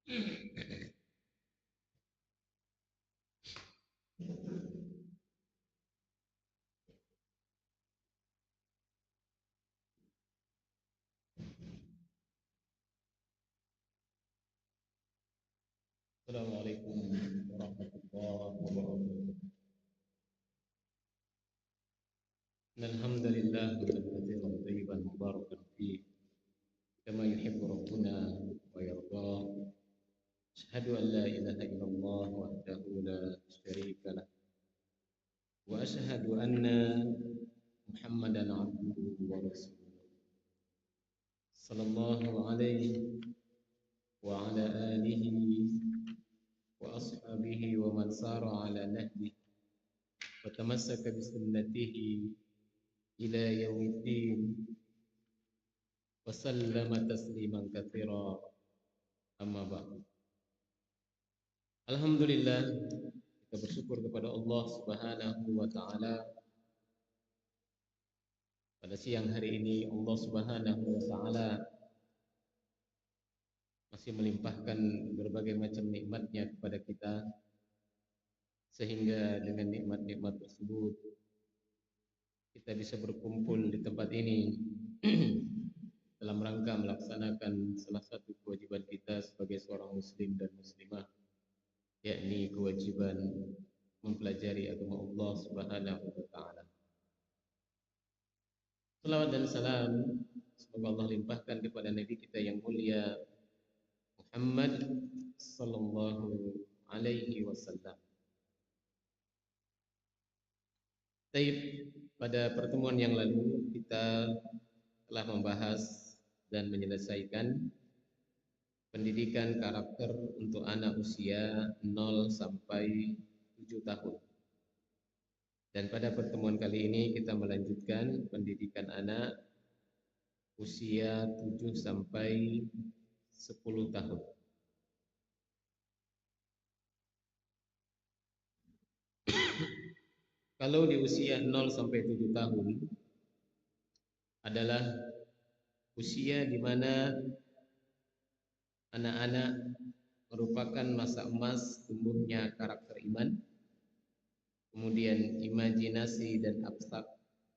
Assalamualaikum warahmatullahi wabarakatuh. Alhamdulillah hamdan katsiran tayyiban mubarakan fi kama yuhibbu rabbuna wa yarda. Asyhadu an la ilaha illallah wahdahu la syarika lah wa asyhadu anna Muhammadan abduhu wa rasuluh. Sallallahu alaihi wa ala alihi wa ashabihi wa man sara ala nahjihi wa tamassaka bi sunnatihi ila yaumiddin wa sallama tasliman katsira, amma ba'du. Alhamdulillah, kita bersyukur kepada Allah Subhanahu wa taala. Pada siang hari ini Allah Subhanahu wa taala masih melimpahkan berbagai macam nikmatnya kepada kita, sehingga dengan nikmat-nikmat tersebut kita bisa berkumpul di tempat ini dalam rangka melaksanakan salah satu kewajiban kita sebagai seorang muslim dan muslimah, yakni kewajiban mempelajari agama Allah Subhanahu wa taala. Salawat dan salam semoga Allah limpahkan kepada Nabi kita yang mulia Muhammad sallallahu alaihi wasallam. Pada pertemuan yang lalu kita telah membahas dan menyelesaikan pendidikan karakter untuk anak usia 0 sampai 7 tahun. Dan pada pertemuan kali ini kita melanjutkan pendidikan anak usia 7 sampai 10 tahun. Kalau di usia 0 sampai 7 tahun adalah usia di mana anak-anak merupakan masa emas tumbuhnya karakter iman, kemudian imajinasi dan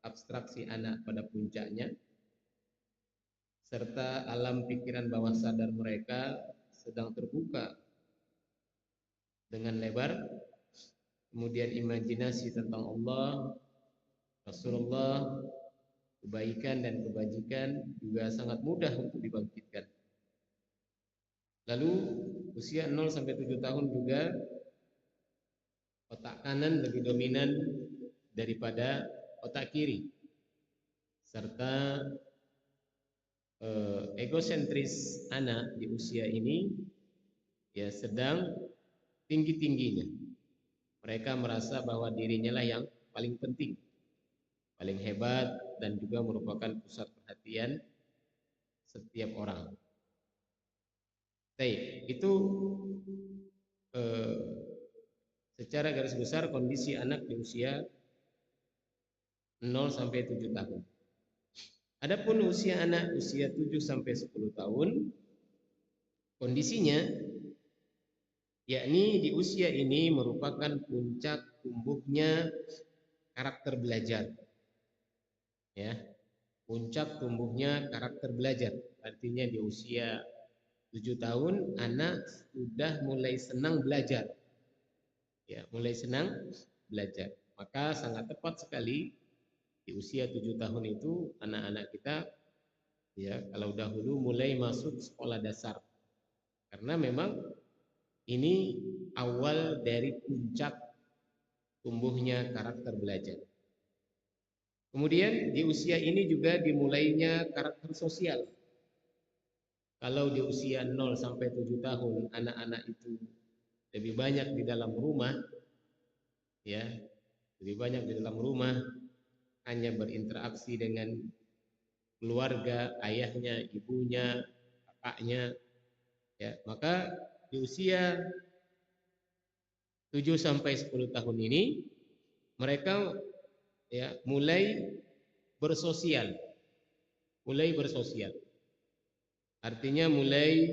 abstraksi anak pada puncaknya, serta alam pikiran bawah sadar mereka sedang terbuka dengan lebar. Kemudian imajinasi tentang Allah, Rasulullah, kebaikan dan kebajikan juga sangat mudah untuk dibangkitkan. Lalu usia 0 sampai 7 tahun juga otak kanan lebih dominan daripada otak kiri, serta egosentris anak di usia ini ya sedang tinggi-tingginya. Mereka merasa bahwa dirinya lah yang paling penting, paling hebat, dan juga merupakan pusat perhatian setiap orang. Itu secara garis besar kondisi anak di usia 0 sampai 7 tahun. Adapun usia anak usia 7 sampai 10 tahun, kondisinya yakni di usia ini merupakan puncak tumbuhnya karakter belajar. Ya, puncak tumbuhnya karakter belajar. Artinya di usia 7 tahun anak sudah mulai senang belajar. Ya, mulai senang belajar. Maka sangat tepat sekali di usia 7 tahun itu anak-anak kita ya kalau dahulu mulai masuk sekolah dasar. Karena memang ini awal dari puncak tumbuhnya karakter belajar. Kemudian di usia ini juga dimulainya karakter sosial. Kalau di usia 0 sampai 7 tahun anak-anak itu lebih banyak di dalam rumah, ya, lebih banyak di dalam rumah, hanya berinteraksi dengan keluarga, ayahnya, ibunya, kakaknya, ya, maka di usia 7 sampai 10 tahun ini mereka ya mulai bersosial. Artinya mulai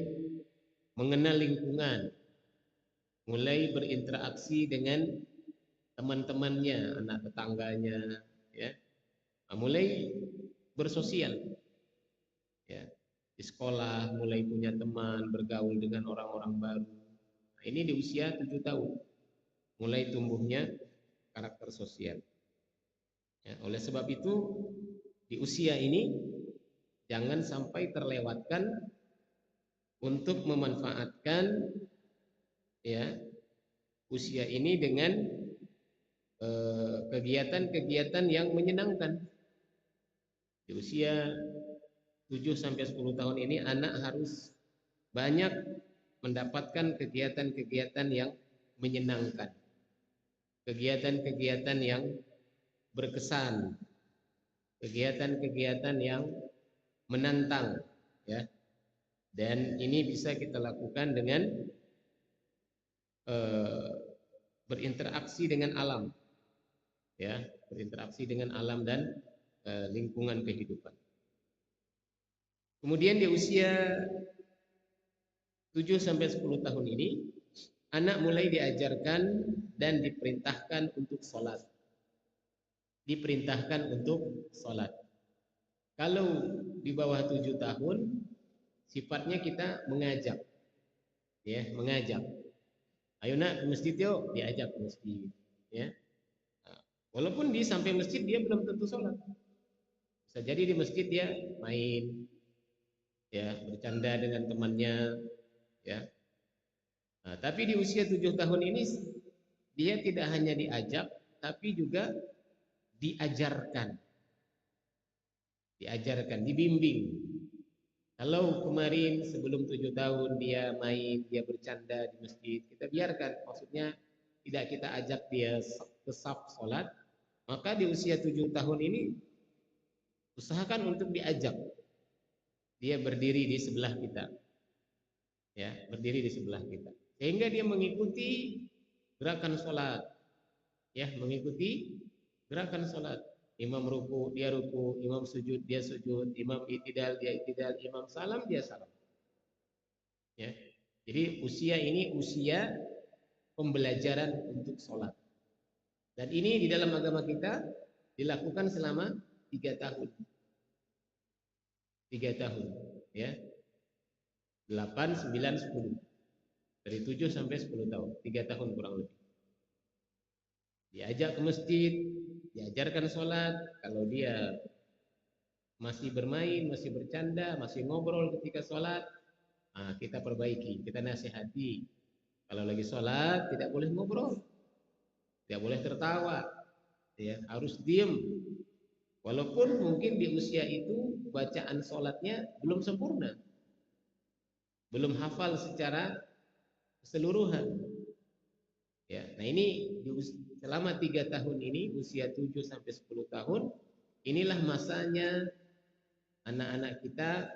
mengenal lingkungan, mulai berinteraksi dengan teman-temannya, anak tetangganya, ya, mulai bersosial, ya, di sekolah mulai punya teman, bergaul dengan orang-orang baru. Nah, ini di usia 7 tahun mulai tumbuhnya karakter sosial. Ya, oleh sebab itu di usia ini jangan sampai terlewatkan untuk memanfaatkan, ya, usia ini dengan kegiatan-kegiatan yang menyenangkan. Di usia 7 sampai 10 tahun ini anak harus banyak mendapatkan kegiatan-kegiatan yang menyenangkan, kegiatan-kegiatan yang berkesan, kegiatan-kegiatan yang menantang, ya. Dan ini bisa kita lakukan dengan berinteraksi dengan alam, ya, berinteraksi dengan alam dan lingkungan kehidupan. Kemudian di usia 7 sampai 10 tahun ini anak mulai diajarkan dan diperintahkan untuk sholat. Diperintahkan untuk sholat. Kalau di bawah 7 tahun sifatnya kita mengajak, ya, mengajak. Ayo nak ke masjid yuk, diajak ke masjid, ya. Nah, walaupun di sampai masjid dia belum tentu sholat. Bisa jadi di masjid dia main, ya, bercanda dengan temannya, ya. Nah, tapi di usia 7 tahun ini dia tidak hanya diajak, tapi juga diajarkan, dibimbing. Kalau kemarin sebelum 7 tahun dia main, dia bercanda di masjid, kita biarkan, maksudnya tidak kita ajak dia ke saf sholat, maka di usia 7 tahun ini usahakan untuk diajak dia berdiri di sebelah kita, ya, berdiri di sebelah kita, sehingga dia mengikuti gerakan sholat, ya, mengikuti gerakan sholat. Imam ruku, dia ruku, imam sujud, dia sujud, imam itidal, dia itidal, imam salam, dia salam. Ya. Jadi usia ini usia pembelajaran untuk sholat. Dan ini di dalam agama kita dilakukan selama 3 tahun. 3 tahun, ya. 8, 9, 10. Dari 7 sampai 10 tahun, 3 tahun kurang lebih. Diajak ke masjid, diajarkan sholat. Kalau dia masih bermain, masih bercanda, masih ngobrol ketika sholat, nah, kita perbaiki, kita nasihati. Kalau lagi sholat tidak boleh ngobrol, tidak boleh tertawa, ya, harus diem. Walaupun mungkin di usia itu bacaan sholatnya belum sempurna, belum hafal secara keseluruhan. Ya, nah ini selama 3 tahun ini, usia 7 sampai 10 tahun, inilah masanya anak-anak kita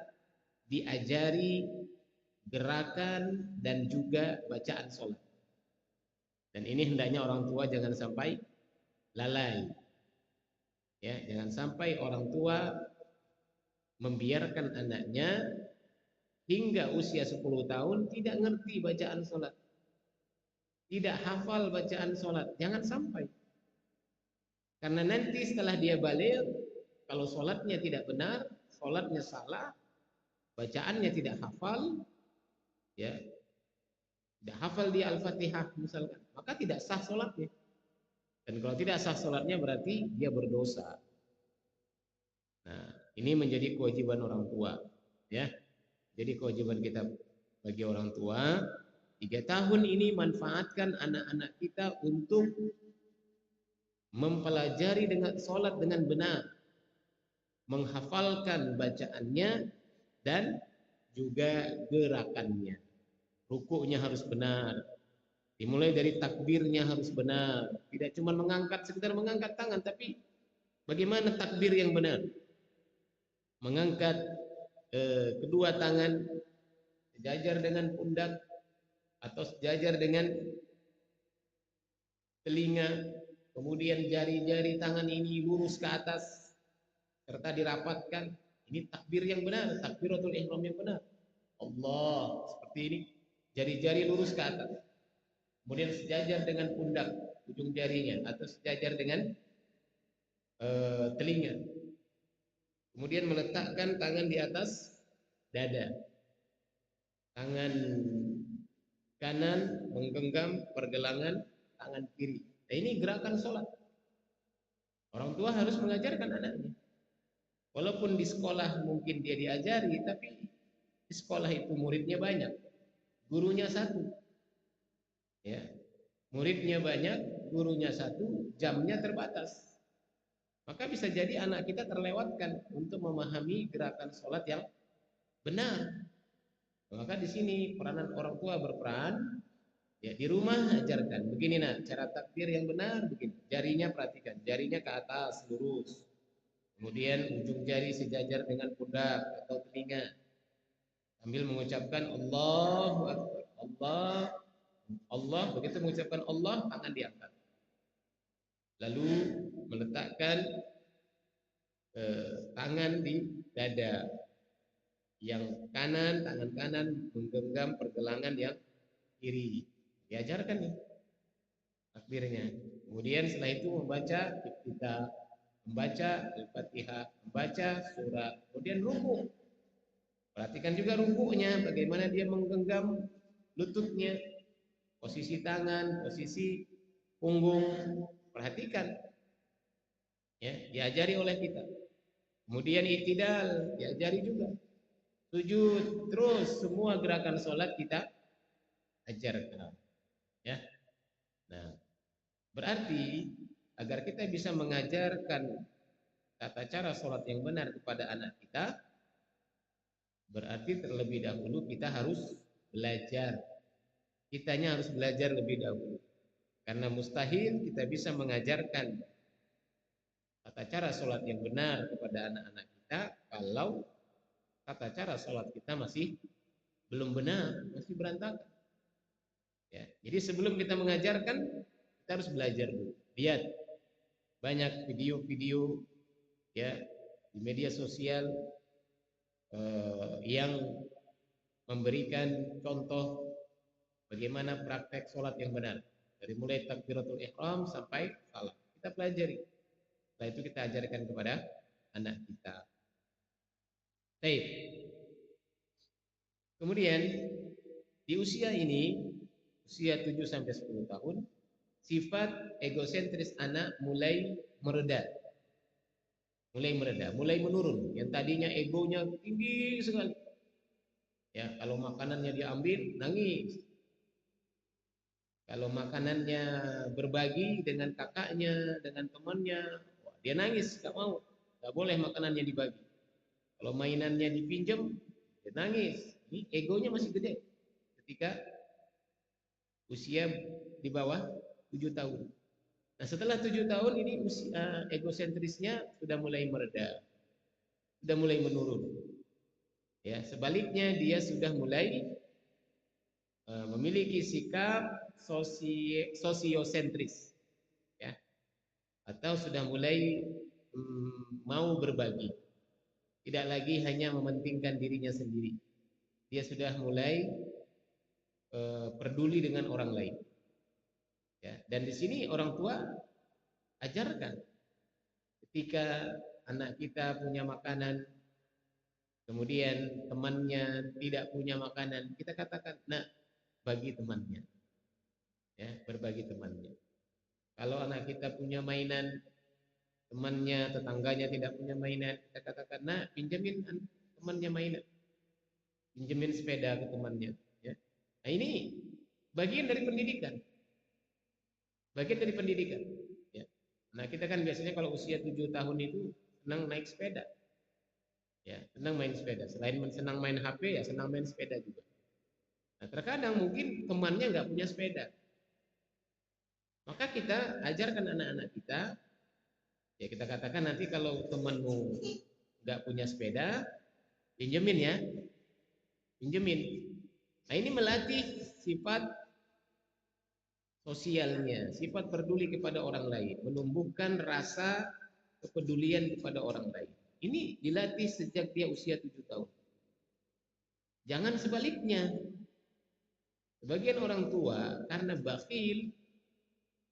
diajari gerakan dan juga bacaan sholat. Dan ini hendaknya orang tua jangan sampai lalai. Ya, jangan sampai orang tua membiarkan anaknya hingga usia 10 tahun tidak ngerti bacaan sholat, tidak hafal bacaan sholat. Jangan sampai. Karena nanti setelah dia balik, kalau sholatnya tidak benar, sholatnya salah, bacaannya tidak hafal, ya, tidak hafal di Al-Fatihah misalkan, maka tidak sah sholatnya. Dan kalau tidak sah sholatnya berarti dia berdosa. Nah, ini menjadi kewajiban orang tua, ya. Jadi kewajiban kita bagi orang tua, 3 tahun ini manfaatkan anak-anak kita untuk mempelajari dengan sholat dengan benar, menghafalkan bacaannya dan juga gerakannya. Rukuknya harus benar, dimulai dari takbirnya harus benar, tidak cuma sekedar mengangkat tangan, tapi bagaimana takbir yang benar, mengangkat kedua tangan sejajar dengan pundak atau sejajar dengan telinga, kemudian jari-jari tangan ini lurus ke atas serta dirapatkan. Ini takbir yang benar, takbiratul ihram yang benar. Allah, seperti ini. jari-jari lurus ke atas, kemudian sejajar dengan pundak ujung jarinya atau sejajar dengan telinga, kemudian meletakkan tangan di atas dada, tangan kanan menggenggam pergelangan tangan kiri. Nah, ini gerakan sholat. Orang tua harus mengajarkan anaknya. Walaupun di sekolah mungkin dia diajari, tapi di sekolah itu muridnya banyak, gurunya satu. Ya, muridnya banyak, gurunya satu, jamnya terbatas. Maka bisa jadi anak kita terlewatkan untuk memahami gerakan sholat yang benar. Maka di sini peranan orang tua berperan. Ya, di rumah ajarkan. Begini nak, cara takbir yang benar begini. Jarinya perhatikan, jarinya ke atas lurus. Kemudian ujung jari sejajar dengan pundak atau telinga. Sambil mengucapkan Allahu Akbar. Allah, begitu mengucapkan Allah, tangan diangkat. Lalu meletakkan tangan di dada. Yang kanan, tangan kanan menggenggam pergelangan yang kiri. Diajarkan nih takbirnya. Kemudian setelah itu membaca iftitah, membaca Al-Fatihah, membaca surah, kemudian ruku. Perhatikan juga rukunya, bagaimana dia menggenggam lututnya, posisi tangan, posisi punggung. Perhatikan. Ya, diajari oleh kita. Kemudian i'tidal, diajari juga. Sujud, terus semua gerakan sholat kita ajarkan. Ya. Nah, berarti agar kita bisa mengajarkan tata cara sholat yang benar kepada anak kita, berarti terlebih dahulu kita harus belajar. Kitanya harus belajar lebih dahulu. Karena mustahil kita bisa mengajarkan tata cara sholat yang benar kepada anak-anak kita kalau tata cara sholat kita masih belum benar, masih berantakan. Ya, jadi sebelum kita mengajarkan, kita harus belajar dulu. Lihat banyak video-video ya di media sosial yang memberikan contoh bagaimana praktek sholat yang benar, dari mulai takbiratul ihram sampai salam. Kita pelajari. Setelah itu kita ajarkan kepada anak kita. Baik. Kemudian di usia ini, usia 7 sampai 10 tahun, sifat egosentris anak mulai mereda. Mulai menurun. Yang tadinya egonya tinggi sekali. Ya, kalau makanannya diambil, nangis. Kalau makanannya berbagi dengan kakaknya, dengan temannya, dia nangis, gak mau. Gak boleh makanannya dibagi. Kalau mainannya dipinjam, dia nangis. Ini egonya masih gede ketika usia di bawah 7 tahun. Nah, setelah 7 tahun ini usia egosentrisnya sudah mulai mereda. Sudah mulai menurun. Ya, sebaliknya dia sudah mulai memiliki sikap sosiosentris. Ya. Atau sudah mulai mau berbagi. Tidak lagi hanya mementingkan dirinya sendiri. Dia sudah mulai peduli dengan orang lain. Ya, dan di sini orang tua ajarkan ketika anak kita punya makanan, kemudian temannya tidak punya makanan, kita katakan, nah, bagi temannya, ya, berbagi temannya. Kalau anak kita punya mainan, temannya, tetangganya tidak punya mainan, kita katakan, nah, pinjemin temannya mainan, pinjemin sepeda ke temannya. Ya. Nah, ini bagian dari pendidikan. Bagian dari pendidikan. Ya. Nah, kita kan biasanya kalau usia 7 tahun itu senang naik sepeda. Ya, senang main sepeda. Selain senang main HP, ya senang main sepeda juga. Nah, terkadang mungkin temannya nggak punya sepeda. Maka kita ajarkan anak-anak kita, ya kita katakan nanti kalau temanmu nggak punya sepeda, pinjemin ya. Pinjemin. Nah, ini melatih sifat sosialnya, sifat peduli kepada orang lain, menumbuhkan rasa kepedulian kepada orang lain. Ini dilatih sejak dia usia 7 tahun. Jangan sebaliknya. Sebagian orang tua karena bakhil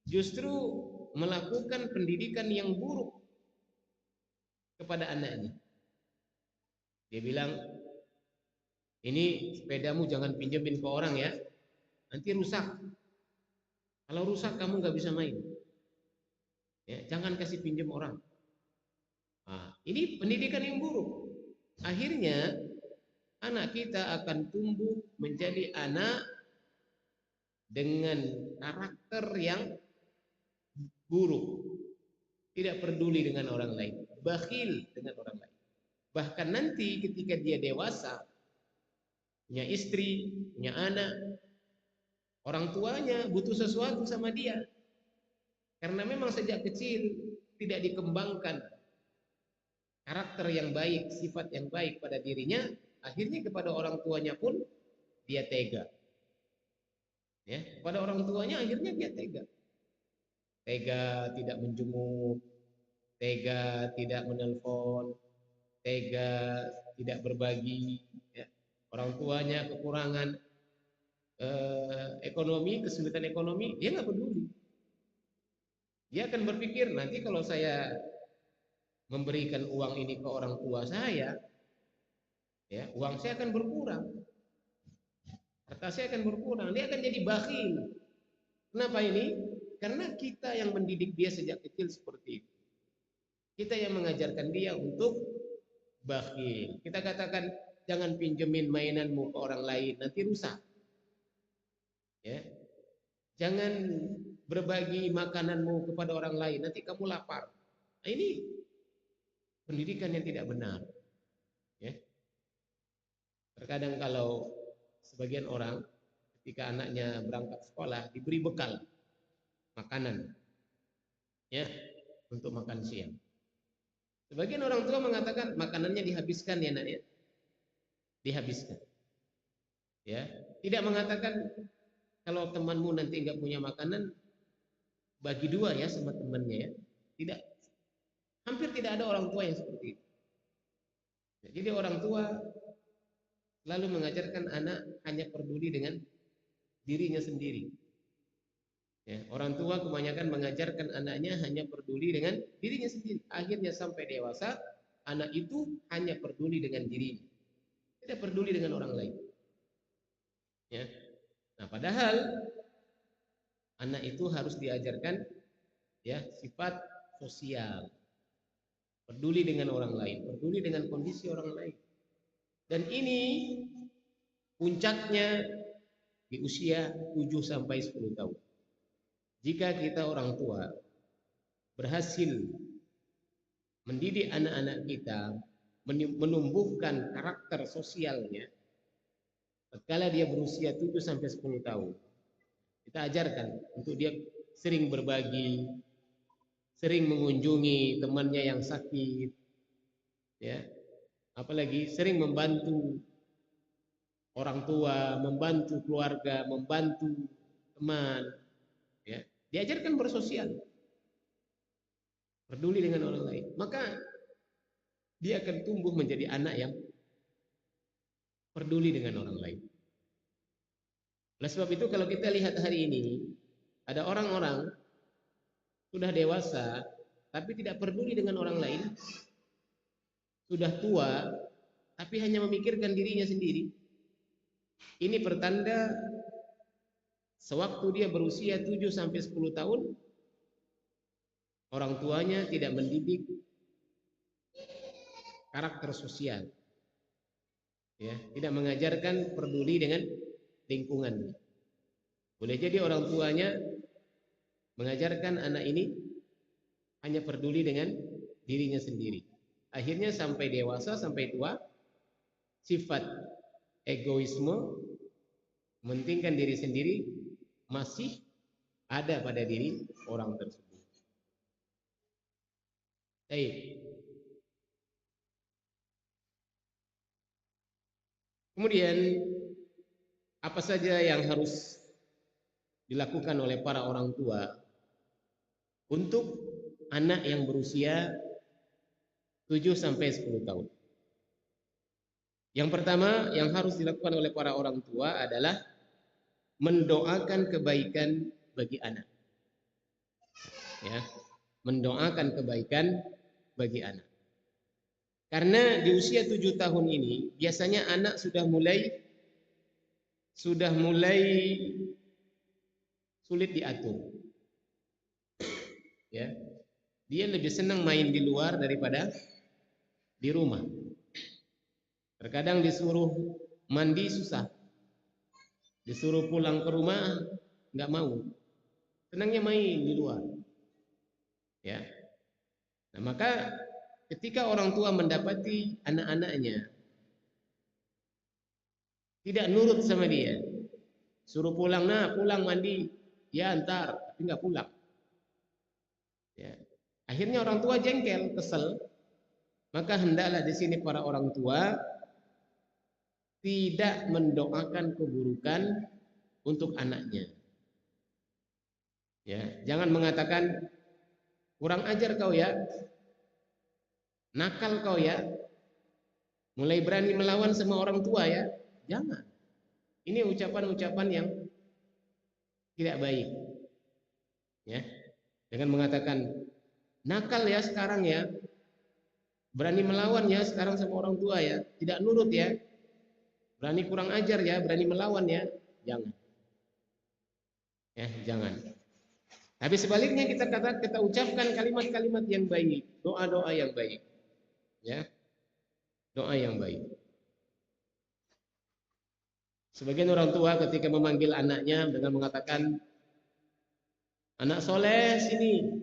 justru melakukan pendidikan yang buruk kepada anaknya. Dia bilang, ini sepedamu jangan pinjemin ke orang ya, nanti rusak. Kalau rusak kamu nggak bisa main. Ya, jangan kasih pinjam orang. Nah, ini pendidikan yang buruk. Akhirnya anak kita akan tumbuh menjadi anak dengan karakter yang buruk, tidak peduli dengan orang lain, bakhil dengan orang lain. Bahkan nanti ketika dia dewasa, punya istri, punya anak, orang tuanya butuh sesuatu sama dia. Karena memang sejak kecil tidak dikembangkan karakter yang baik, sifat yang baik pada dirinya, akhirnya kepada orang tuanya pun dia tega. Ya, pada orang tuanya akhirnya dia tega. Tega tidak menjenguk, tega tidak menelpon, tega tidak berbagi. Ya. Orang tuanya kekurangan ekonomi, kesulitan ekonomi, dia nggak peduli. Dia akan berpikir nanti kalau saya memberikan uang ini ke orang tua saya, ya uang saya akan berkurang, harta saya akan berkurang, dia akan jadi bakhil. Kenapa ini? Karena kita yang mendidik dia sejak kecil seperti itu. Kita yang mengajarkan dia untuk bakhil. Kita katakan jangan pinjemin mainanmu ke orang lain, nanti rusak. Ya. Jangan berbagi makananmu kepada orang lain, nanti kamu lapar. Nah, ini pendidikan yang tidak benar. Ya. Terkadang kalau sebagian orang ketika anaknya berangkat sekolah diberi bekal makanan, ya, untuk makan siang. Sebagian orang tua mengatakan makanannya dihabiskan ya nak ya, dihabiskan. Ya, tidak mengatakan kalau temanmu nanti nggak punya makanan bagi dua ya sama temannya ya. Tidak, hampir tidak ada orang tua yang seperti itu. Jadi orang tua lalu mengajarkan anak hanya peduli dengan dirinya sendiri. Ya, orang tua kebanyakan mengajarkan anaknya hanya peduli dengan dirinya sendiri. Akhirnya sampai dewasa, anak itu hanya peduli dengan dirinya, tidak peduli dengan orang lain. Ya. Nah, padahal anak itu harus diajarkan ya sifat sosial, peduli dengan orang lain, peduli dengan kondisi orang lain. Dan ini puncaknya di usia 7 sampai 10 tahun. Jika kita orang tua berhasil mendidik anak-anak kita, menumbuhkan karakter sosialnya, tatkala dia berusia 7 sampai 10 tahun, kita ajarkan untuk dia sering berbagi, sering mengunjungi temannya yang sakit, ya, apalagi sering membantu orang tua, membantu keluarga, membantu teman, ya, diajarkan bersosial, peduli dengan orang lain, maka dia akan tumbuh menjadi anak yang peduli dengan orang lain. Oleh sebab itu kalau kita lihat hari ini ada orang-orang sudah dewasa tapi tidak peduli dengan orang lain, sudah tua tapi hanya memikirkan dirinya sendiri. Ini pertanda sewaktu dia berusia 7 sampai 10 tahun orang tuanya tidak mendidik karakter sosial. Ya, tidak mengajarkan peduli dengan lingkungannya. Boleh jadi orang tuanya mengajarkan anak ini hanya peduli dengan dirinya sendiri. Akhirnya sampai dewasa, sampai tua, sifat egoisme, mementingkan diri sendiri masih ada pada diri orang tersebut. Baik. Kemudian apa saja yang harus dilakukan oleh para orang tua untuk anak yang berusia 7 sampai 10 tahun? Yang pertama yang harus dilakukan oleh para orang tua adalah mendoakan kebaikan bagi anak. Ya, mendoakan kebaikan bagi anak. Karena di usia 7 tahun ini biasanya anak sudah mulai sulit diatur. Ya, dia lebih senang main di luar daripada di rumah. Terkadang disuruh mandi susah, disuruh pulang ke rumah nggak mau, senangnya main di luar. Ya, nah, maka ketika orang tua mendapati anak-anaknya tidak nurut sama dia, suruh pulang, nah pulang mandi, ya antar, tapi nggak pulang. Ya. Akhirnya orang tua jengkel, kesel. Maka hendaklah di sini para orang tua tidak mendoakan keburukan untuk anaknya. Ya, jangan mengatakan kurang ajar kau ya, nakal kau ya, mulai berani melawan sama orang tua ya. Jangan. Ini ucapan-ucapan yang tidak baik. Ya. Dengan mengatakan nakal ya sekarang ya, berani melawan ya sekarang sama orang tua ya, tidak nurut ya, berani kurang ajar ya, berani melawan ya. Jangan. Ya, jangan. Tapi sebaliknya kita ucapkan kalimat-kalimat yang baik, doa-doa yang baik. Ya. Doa yang baik. Sebagian orang tua ketika memanggil anaknya dengan mengatakan, anak soleh sini,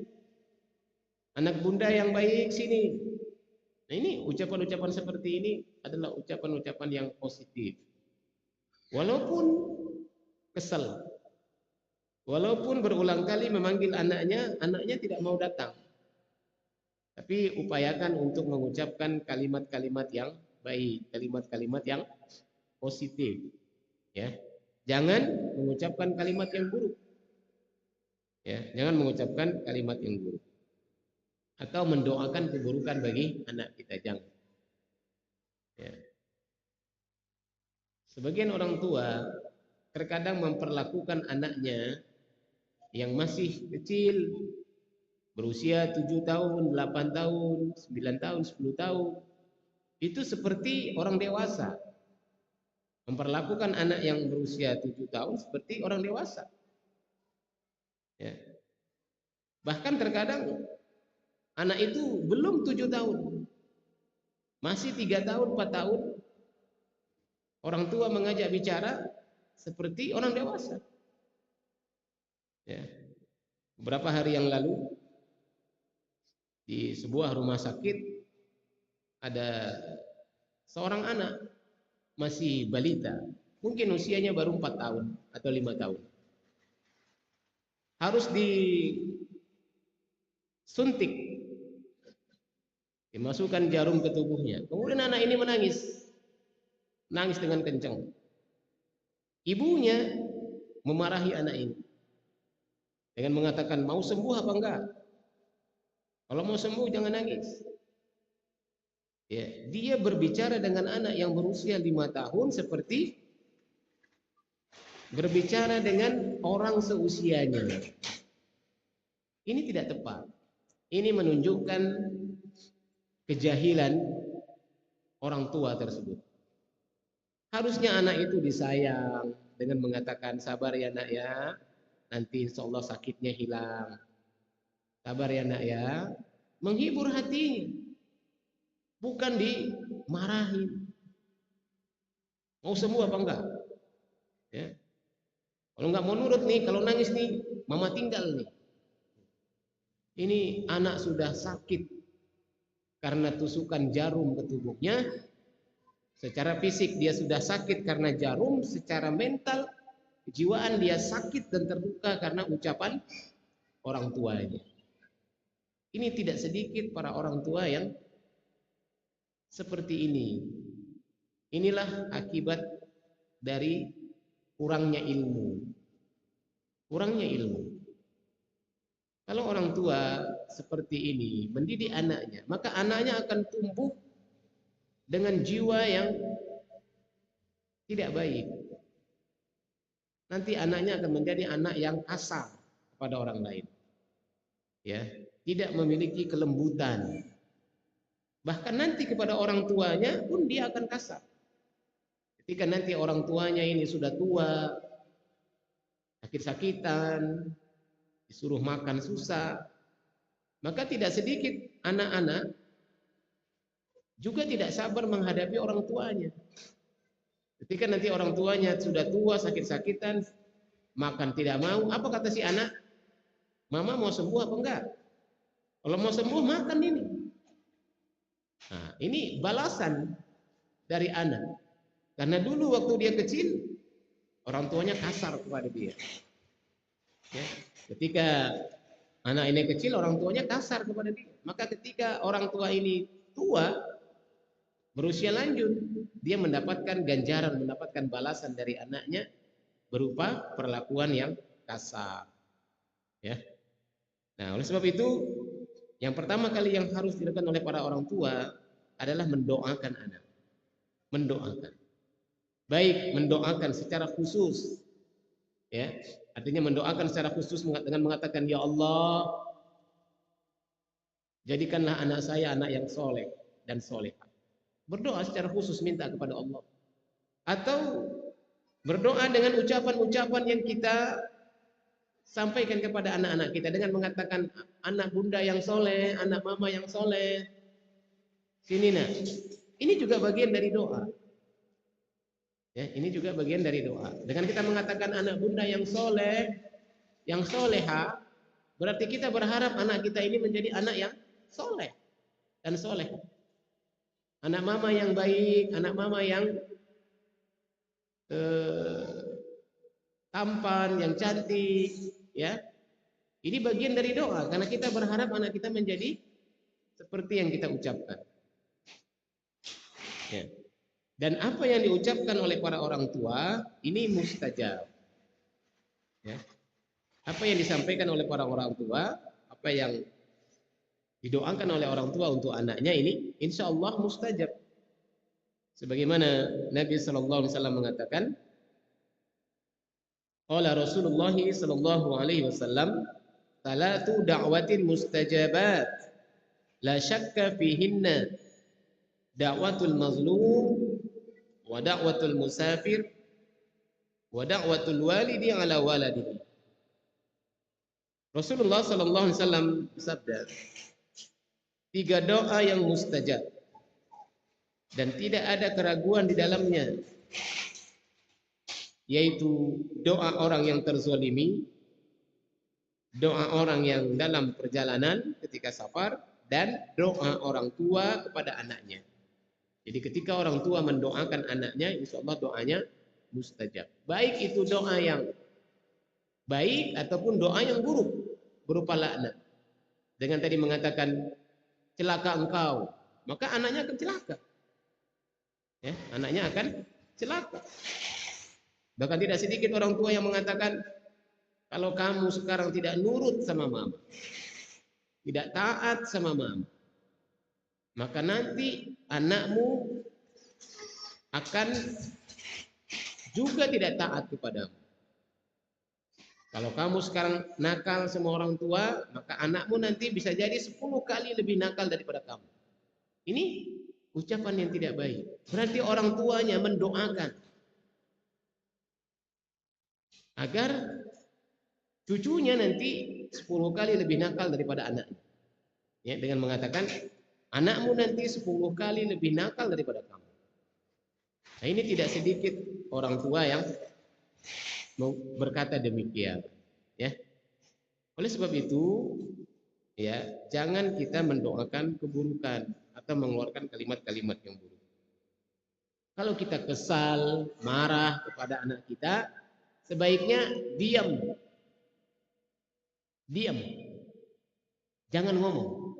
anak bunda yang baik sini. Nah, ini ucapan-ucapan seperti ini adalah ucapan-ucapan yang positif. Walaupun kesal, walaupun berulang kali memanggil anaknya, anaknya tidak mau datang. Tapi upayakan untuk mengucapkan kalimat-kalimat yang baik, kalimat-kalimat yang positif. Ya, jangan mengucapkan kalimat yang buruk. Ya, jangan mengucapkan kalimat yang buruk. Atau mendoakan keburukan bagi anak kita, jangan. Ya. Sebagian orang tua terkadang memperlakukan anaknya yang masih kecil, berusia 7 tahun, 8 tahun, 9 tahun, 10 tahun, itu seperti orang dewasa. Memperlakukan anak yang berusia 7 tahun seperti orang dewasa. Ya. Bahkan terkadang anak itu belum 7 tahun, masih 3 tahun, 4 tahun, orang tua mengajak bicara seperti orang dewasa. Ya. Beberapa hari yang lalu di sebuah rumah sakit ada seorang anak masih balita, mungkin usianya baru 4 tahun atau 5 tahun. Harus disuntik, dimasukkan jarum ke tubuhnya. Kemudian anak ini menangis, nangis dengan kencang. Ibunya memarahi anak ini dengan mengatakan, mau sembuh apa enggak? Kalau mau sembuh jangan nangis. Ya, dia berbicara dengan anak yang berusia 5 tahun seperti berbicara dengan orang seusianya. Ini tidak tepat. Ini menunjukkan kejahilan orang tua tersebut. Harusnya anak itu disayang dengan mengatakan, sabar ya nak ya, nanti insya Allah sakitnya hilang. Sabar ya nak ya, menghibur hatinya, bukan dimarahin. Mau sembuh apa enggak? Ya. Kalau enggak mau nurut nih, kalau nangis nih, mama tinggal nih. Ini anak sudah sakit karena tusukan jarum ke tubuhnya. Secara fisik dia sudah sakit karena jarum, secara mental, kejiwaan dia sakit dan terluka karena ucapan orang tuanya. Ini tidak sedikit para orang tua yang seperti ini. Inilah akibat dari kurangnya ilmu. Kurangnya ilmu. Kalau orang tua seperti ini mendidik anaknya, maka anaknya akan tumbuh dengan jiwa yang tidak baik. nanti anaknya akan menjadi anak yang kasar kepada orang lain. Ya, tidak memiliki kelembutan. Bahkan nanti kepada orang tuanya pun dia akan kasar. Ketika nanti orang tuanya ini sudah tua, sakit-sakitan, disuruh makan susah, maka tidak sedikit anak-anak juga tidak sabar menghadapi orang tuanya. Ketika nanti orang tuanya sudah tua, sakit-sakitan, makan tidak mau, apa kata si anak? Mama mau sembuh apa enggak? Kalau mau sembuh makan ini. Nah, ini balasan dari anak. Karena dulu waktu dia kecil, orang tuanya kasar kepada dia. Ya. Ketika anak ini kecil, orang tuanya kasar kepada dia. Maka ketika orang tua ini tua, berusia lanjut, dia mendapatkan ganjaran, mendapatkan balasan dari anaknya berupa perlakuan yang kasar. Ya. Nah, oleh sebab itu, yang pertama kali yang harus dilakukan oleh para orang tua adalah mendoakan anak. Mendoakan. Baik mendoakan secara khusus, ya, artinya mendoakan secara khusus dengan mengatakan, ya Allah, jadikanlah anak saya anak yang soleh dan solehah. Berdoa secara khusus minta kepada Allah. Atau berdoa dengan ucapan-ucapan yang kita sampaikan kepada anak-anak kita dengan mengatakan, anak bunda yang soleh, anak mama yang soleh. Sini nak. Ini juga bagian dari doa. Ya, ini juga bagian dari doa. Dengan kita mengatakan anak bunda yang soleh, yang soleha, berarti kita berharap anak kita ini menjadi anak yang soleh dan soleh. Anak mama yang baik, anak mama yang tampan, yang cantik, ya. Ini bagian dari doa karena kita berharap anak kita menjadi seperti yang kita ucapkan. Ya. Dan apa yang diucapkan oleh para orang tua ini mustajab. Ya. Apa yang disampaikan oleh para orang tua, apa yang didoakan oleh orang tua untuk anaknya ini, insya Allah mustajab. Sebagaimana Nabi Sallallahu Alaihi Wasallam mengatakan, qala Rasulullah Sallallahu Alaihi Wasallam, talatu da'watin mustajabat, la syakka fihinna, da'watul mazlum, wa da'watul musafir, wa da'watul walidi ala waladihi. Rasulullah Sallallahu Alaihi Wasallam bersabda, 3 doa yang mustajab dan tidak ada keraguan di dalamnya, yaitu doa orang yang terzolimi, doa orang yang dalam perjalanan ketika safar, dan doa orang tua kepada anaknya. Jadi ketika orang tua mendoakan anaknya, insya Allah doanya mustajab. Baik itu doa yang baik ataupun doa yang buruk berupa laknat. Dengan tadi mengatakan celaka engkau, maka anaknya akan celaka. Ya, anaknya akan celaka. Bahkan tidak sedikit orang tua yang mengatakan, kalau kamu sekarang tidak nurut sama mama, tidak taat sama mama, maka nanti anakmu akan juga tidak taat kepadamu. Kalau kamu sekarang nakal sama orang tua, maka anakmu nanti bisa jadi 10 kali lebih nakal daripada kamu. Ini ucapan yang tidak baik. Berarti orang tuanya mendoakan agar cucunya nanti 10 kali lebih nakal daripada anaknya. Ya, dengan mengatakan, anakmu nanti 10 kali lebih nakal daripada kamu. Nah, ini tidak sedikit orang tua yang berkata demikian. Ya. Oleh sebab itu, ya, jangan kita mendoakan keburukan atau mengeluarkan kalimat-kalimat yang buruk. Kalau kita kesal, marah kepada anak kita, sebaiknya diam. Diam. Jangan ngomong.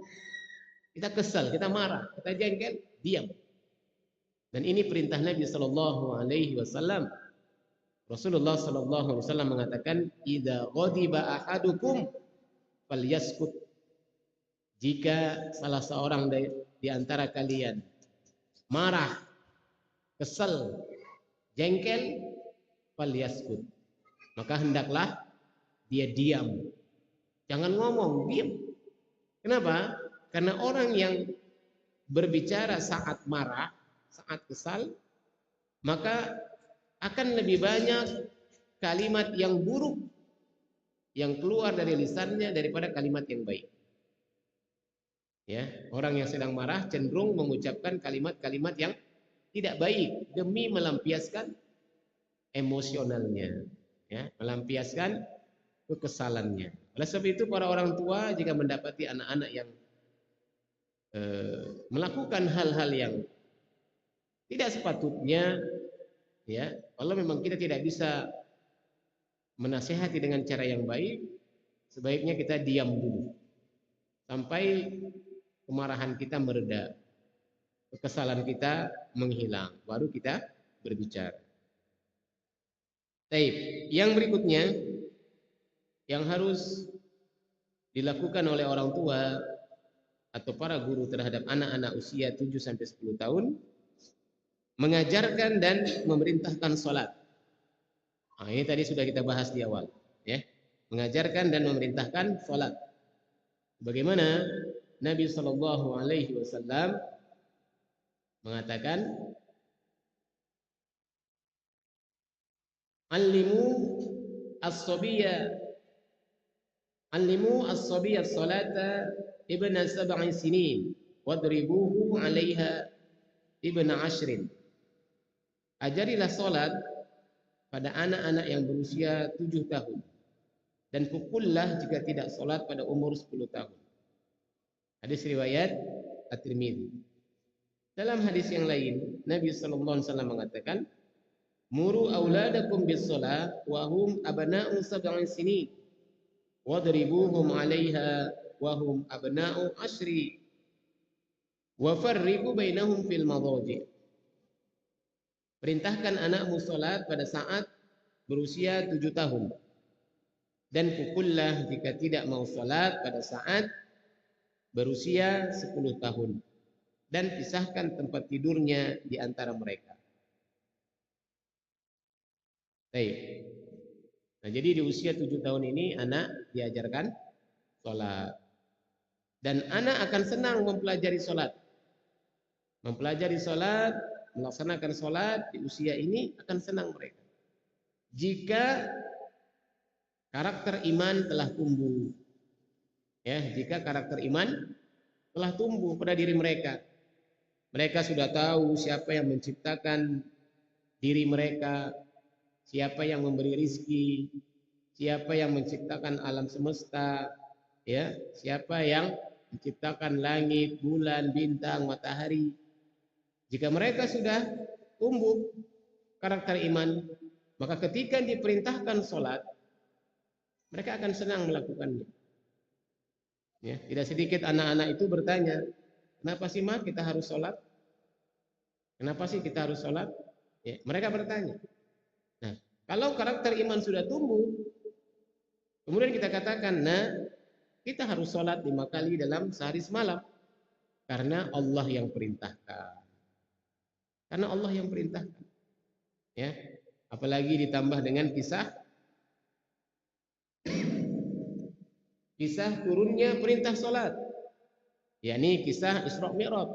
Kita kesal, kita marah, kita jengkel, diam. Dan ini perintah Nabi Sallallahu Alaihi Wasallam. Rasulullah Sallallahu Alaihi Wasallam mengatakan, "Idza ghadiba ahadukum falyaskut." Jika salah seorang di antara kalian marah, kesal, jengkel, falyaskut, maka hendaklah dia diam. Jangan ngomong, diam. Kenapa? Karena orang yang berbicara saat marah, saat kesal, maka akan lebih banyak kalimat yang buruk yang keluar dari lisannya daripada kalimat yang baik. Ya, orang yang sedang marah cenderung mengucapkan kalimat-kalimat yang tidak baik demi melampiaskan emosionalnya, ya, melampiaskan kekesalannya. Oleh sebab itu para orang tua jika mendapati anak-anak yang melakukan hal-hal yang tidak sepatutnya, ya, kalau memang kita tidak bisa menasihati dengan cara yang baik, sebaiknya kita diam dulu sampai kemarahan kita mereda, kekesalan kita menghilang, baru kita berbicara. Baik, yang berikutnya yang harus dilakukan oleh orang tua atau para guru terhadap anak-anak usia 7 sampai 10 tahun, mengajarkan dan memerintahkan sholat. Nah, ini tadi sudah kita bahas di awal, ya. Mengajarkan dan memerintahkan sholat. Bagaimana Nabi Shallallahu Alaihi Wasallam mengatakan, "Allimu as-sabiyya, allimu as-sabiyya salata ibna sab'i sinin, wadribuhu 'alaiha ibna 10." Ajarilah sholat pada anak-anak yang berusia 7 tahun dan pukullah jika tidak sholat pada umur 10 tahun. Hadis riwayat At-Tirmidzi. Dalam hadis yang lain, Nabi sallallahu alaihi wasallam mengatakan, "Muru auladakum bis-shalah wa hum abna'u sab'i sinin, wadribuhum 'alaiha wa hum abna'u 10, wa farriqu bainahum fil madaji'." Perintahkan anakmu salat pada saat berusia 7 tahun dan pukullah jika tidak mau salat pada saat berusia 10 tahun dan pisahkan tempat tidurnya di antara mereka. Baik. Nah, jadi di usia 7 tahun ini anak diajarkan salat. Dan anak akan senang mempelajari salat. Mempelajari salat, melaksanakan salat di usia ini akan senang mereka. Jika karakter iman telah tumbuh, ya, jika karakter iman telah tumbuh pada diri mereka, mereka sudah tahu siapa yang menciptakan diri mereka, siapa yang memberi rizki, siapa yang menciptakan alam semesta, ya, siapa yang menciptakan langit, bulan, bintang, matahari. Jika mereka sudah tumbuh karakter iman, maka ketika diperintahkan sholat, mereka akan senang melakukannya. Ya, tidak sedikit anak-anak itu bertanya, kenapa sih Ma kita harus sholat? Kenapa sih kita harus sholat? Ya, mereka bertanya. Nah, kalau karakter iman sudah tumbuh, kemudian kita katakan, nah, kita harus sholat 5 kali dalam sehari semalam. Karena Allah yang perintahkan. Karena Allah yang perintahkan. Ya, apalagi ditambah dengan kisah turunnya perintah sholat, yakni kisah Isra Mi'raj.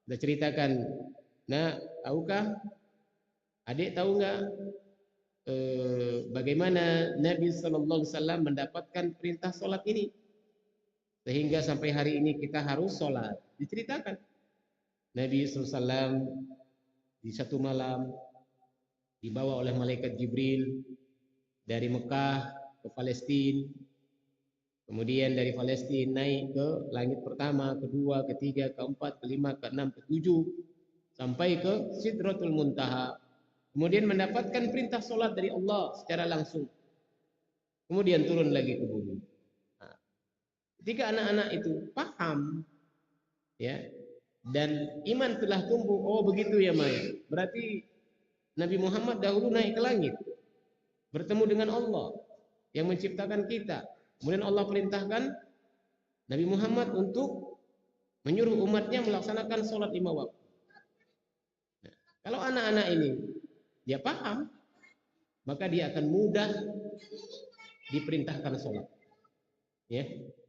Sudah ceritakan. Nah, tahukah adik, tahu nggak bagaimana Nabi Sallallahu Alaihi Wasallam mendapatkan perintah sholat ini sehingga sampai hari ini kita harus sholat? Diceritakan Nabi Sallallahu Alaihi Wasallam di satu malam dibawa oleh malaikat Jibril dari Mekah ke Palestina, kemudian dari Palestina naik ke langit pertama, kedua, ketiga, keempat, kelima, keenam, ketujuh, sampai ke Sidratul Muntaha. Kemudian mendapatkan perintah sholat dari Allah secara langsung. Kemudian turun lagi ke bumi. Nah, ketika anak-anak itu paham, ya, dan iman telah tumbuh, oh begitu ya Maya. Berarti Nabi Muhammad dahulu naik ke langit, bertemu dengan Allah yang menciptakan kita. Kemudian Allah perintahkan Nabi Muhammad untuk menyuruh umatnya melaksanakan sholat 5 waktu. Nah, kalau anak-anak ini dia paham, maka dia akan mudah diperintahkan sholat. Ya,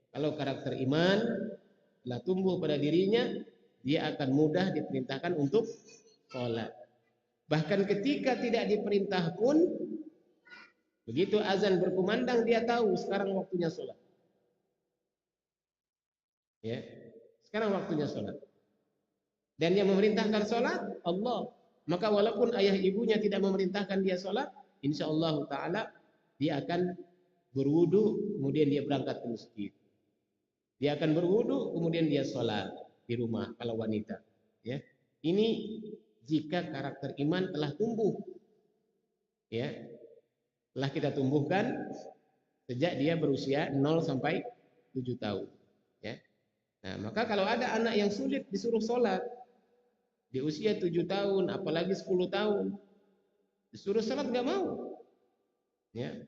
kalau karakter iman telah tumbuh pada dirinya, dia akan mudah diperintahkan untuk sholat. Bahkan ketika tidak diperintah pun, begitu azan berkumandang dia tahu sekarang waktunya sholat. Ya, sekarang waktunya sholat. Dan yang memerintahkan sholat Allah. Maka walaupun ayah ibunya tidak memerintahkan dia sholat, insyaallah ta'ala dia akan berwudu, kemudian dia berangkat ke masjid. Dia akan berwudu, kemudian dia sholat di rumah kalau wanita. Ya, ini jika karakter iman telah tumbuh, ya, telah kita tumbuhkan sejak dia berusia 0 sampai 7 tahun. Ya. Nah, maka kalau ada anak yang sulit disuruh sholat di usia 7 tahun, apalagi 10 tahun, disuruh sholat nggak mau. Ya.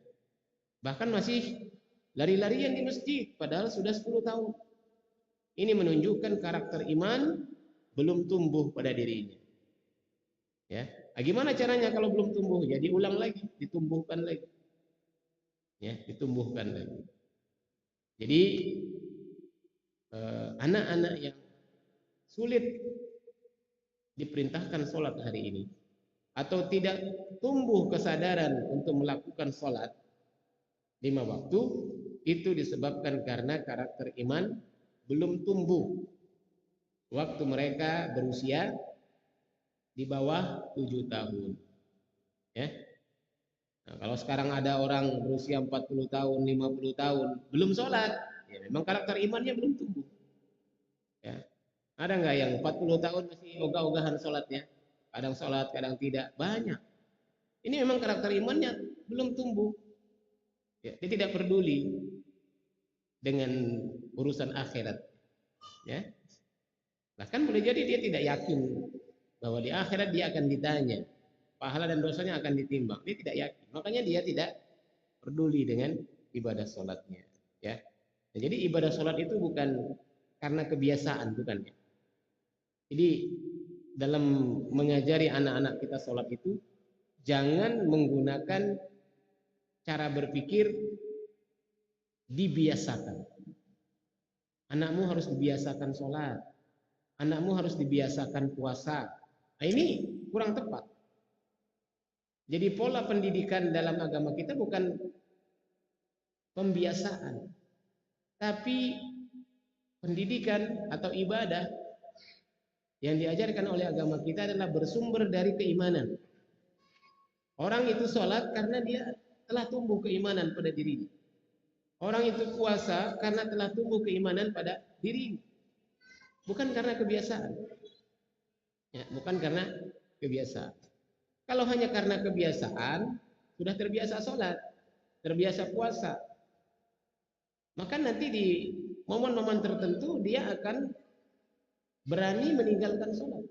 Bahkan masih lari-larian di masjid, padahal sudah 10 tahun. Ini menunjukkan karakter iman belum tumbuh pada dirinya. Ya, gimana caranya kalau belum tumbuh? Ya diulang lagi, ditumbuhkan lagi. Ya, ditumbuhkan lagi. Jadi anak-anak yang sulit diperintahkan sholat hari ini atau tidak tumbuh kesadaran untuk melakukan sholat 5 waktu, itu disebabkan karena karakter iman belum tumbuh waktu mereka berusia di bawah 7 tahun. Ya. Nah, kalau sekarang ada orang berusia 40 tahun, 50 tahun belum sholat, ya memang karakter imannya belum tumbuh. Ya. Ada nggak yang 40 tahun masih ogah-ogahan sholatnya? Kadang sholat, kadang tidak. Banyak. Ini memang karakter imannya belum tumbuh. Ya, dia tidak peduli dengan urusan akhirat. Ya. Bahkan boleh jadi dia tidak yakin bahwa di akhirat dia akan ditanya. Pahala dan dosanya akan ditimbang. Dia tidak yakin. Makanya dia tidak peduli dengan ibadah sholatnya. Ya. Nah, jadi ibadah sholat itu bukan karena kebiasaan, bukan ya. Jadi dalam mengajari anak-anak kita sholat itu jangan menggunakan cara berpikir dibiasakan. Anakmu harus dibiasakan sholat, anakmu harus dibiasakan puasa. Nah, ini kurang tepat. Jadi pola pendidikan dalam agama kita bukan pembiasaan, tapi pendidikan atau ibadah yang diajarkan oleh agama kita adalah bersumber dari keimanan. Orang itu sholat karena dia telah tumbuh keimanan pada dirinya. Orang itu puasa karena telah tumbuh keimanan pada dirinya. Bukan karena kebiasaan. Ya, bukan karena kebiasaan. Kalau hanya karena kebiasaan, sudah terbiasa sholat, terbiasa puasa, maka nanti di momen-momen tertentu dia akan berani meninggalkan sholat,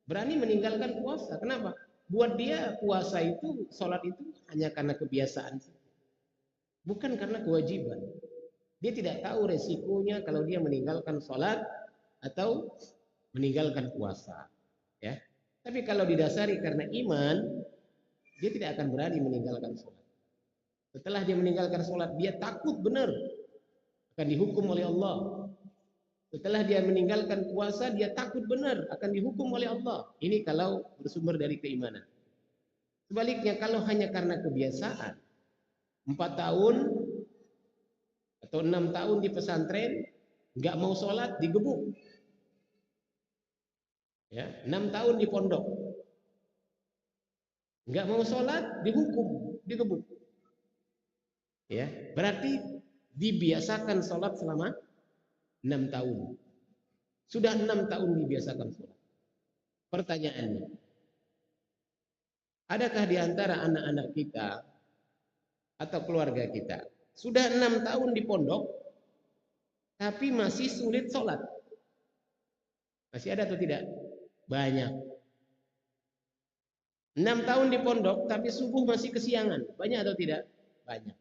berani meninggalkan puasa. Kenapa? Buat dia puasa itu, sholat itu hanya karena kebiasaan, bukan karena kewajiban. Dia tidak tahu resikonya kalau dia meninggalkan sholat atau meninggalkan puasa. Ya. Tapi kalau didasari karena iman, dia tidak akan berani meninggalkan sholat. Setelah dia meninggalkan sholat, dia takut benar akan dihukum oleh Allah. Setelah dia meninggalkan puasa, dia takut benar akan dihukum oleh Allah. Ini kalau bersumber dari keimanan. Sebaliknya, kalau hanya karena kebiasaan, 4 tahun atau 6 tahun di pesantren, nggak mau sholat, digebuk. Ya, 6 tahun di pondok, nggak mau sholat, dihukum, digebuk. Ya, berarti dibiasakan sholat selama 6 tahun. Sudah 6 tahun dibiasakan sholat. Pertanyaannya, adakah di antara anak-anak kita atau keluarga kita sudah 6 tahun di pondok tapi masih sulit sholat? Masih ada atau tidak? Banyak. 6 tahun di pondok tapi subuh masih kesiangan. Banyak atau tidak? Banyak.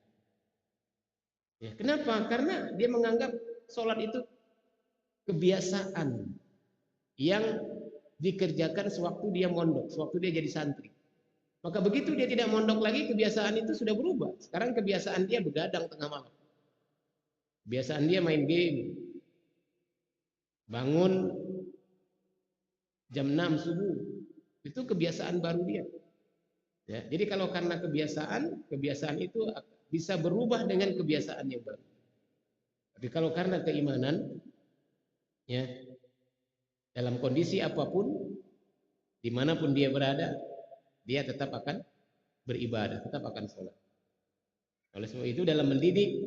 Ya, kenapa? Karena dia menganggap sholat itu kebiasaan yang dikerjakan sewaktu dia mondok, sewaktu dia jadi santri. Maka begitu dia tidak mondok lagi, kebiasaan itu sudah berubah. Sekarang kebiasaan dia begadang tengah malam. Kebiasaan dia main game. Bangun jam 6 subuh. Itu kebiasaan baru dia. Ya, jadi kalau karena kebiasaan itu bisa berubah dengan kebiasaan yang baru. Tapi kalau karena keimanan, ya, dalam kondisi apapun, dimanapun dia berada, dia tetap akan beribadah, tetap akan sholat. Oleh sebab itu dalam mendidik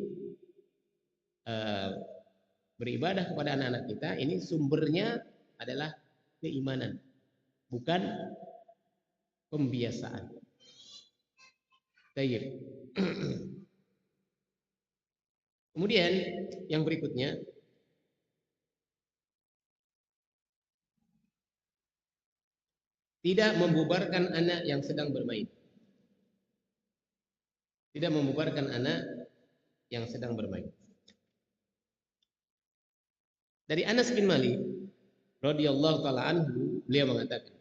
beribadah kepada anak-anak kita, ini sumbernya adalah keimanan, bukan pembiasaan. Baik. Kemudian yang berikutnya, tidak membubarkan anak yang sedang bermain. Tidak membubarkan anak yang sedang bermain. Dari Anas bin Malik radhiyallahu taala anhu, beliau mengatakan,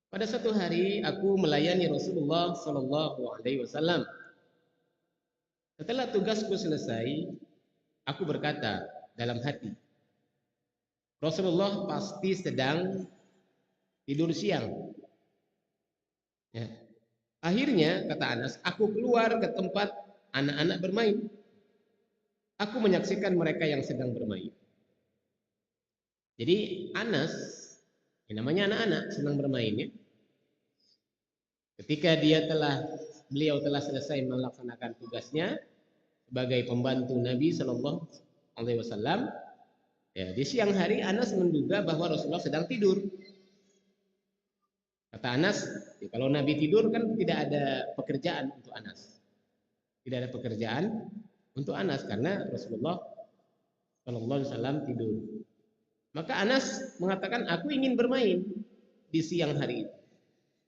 pada suatu hari aku melayani Rasulullah sallallahu alaihi wasallam. Setelah tugasku selesai, aku berkata dalam hati, Rasulullah pasti sedang tidur siang. Ya. Akhirnya, kata Anas, aku keluar ke tempat anak-anak bermain. Aku menyaksikan mereka yang sedang bermain. Jadi Anas, yang namanya anak-anak sedang bermain, ya. Ketika beliau telah selesai melaksanakan tugasnya sebagai pembantu Nabi Shallallahu Alaihi Wasallam, ya, di siang hari Anas menduga bahwa Rasulullah sedang tidur. Kata Anas, ya, kalau Nabi tidur kan tidak ada pekerjaan untuk Anas. Tidak ada pekerjaan untuk Anas karena Rasulullah Shallallahu Alaihi Wasallam tidur. Maka Anas mengatakan, aku ingin bermain di siang hari itu.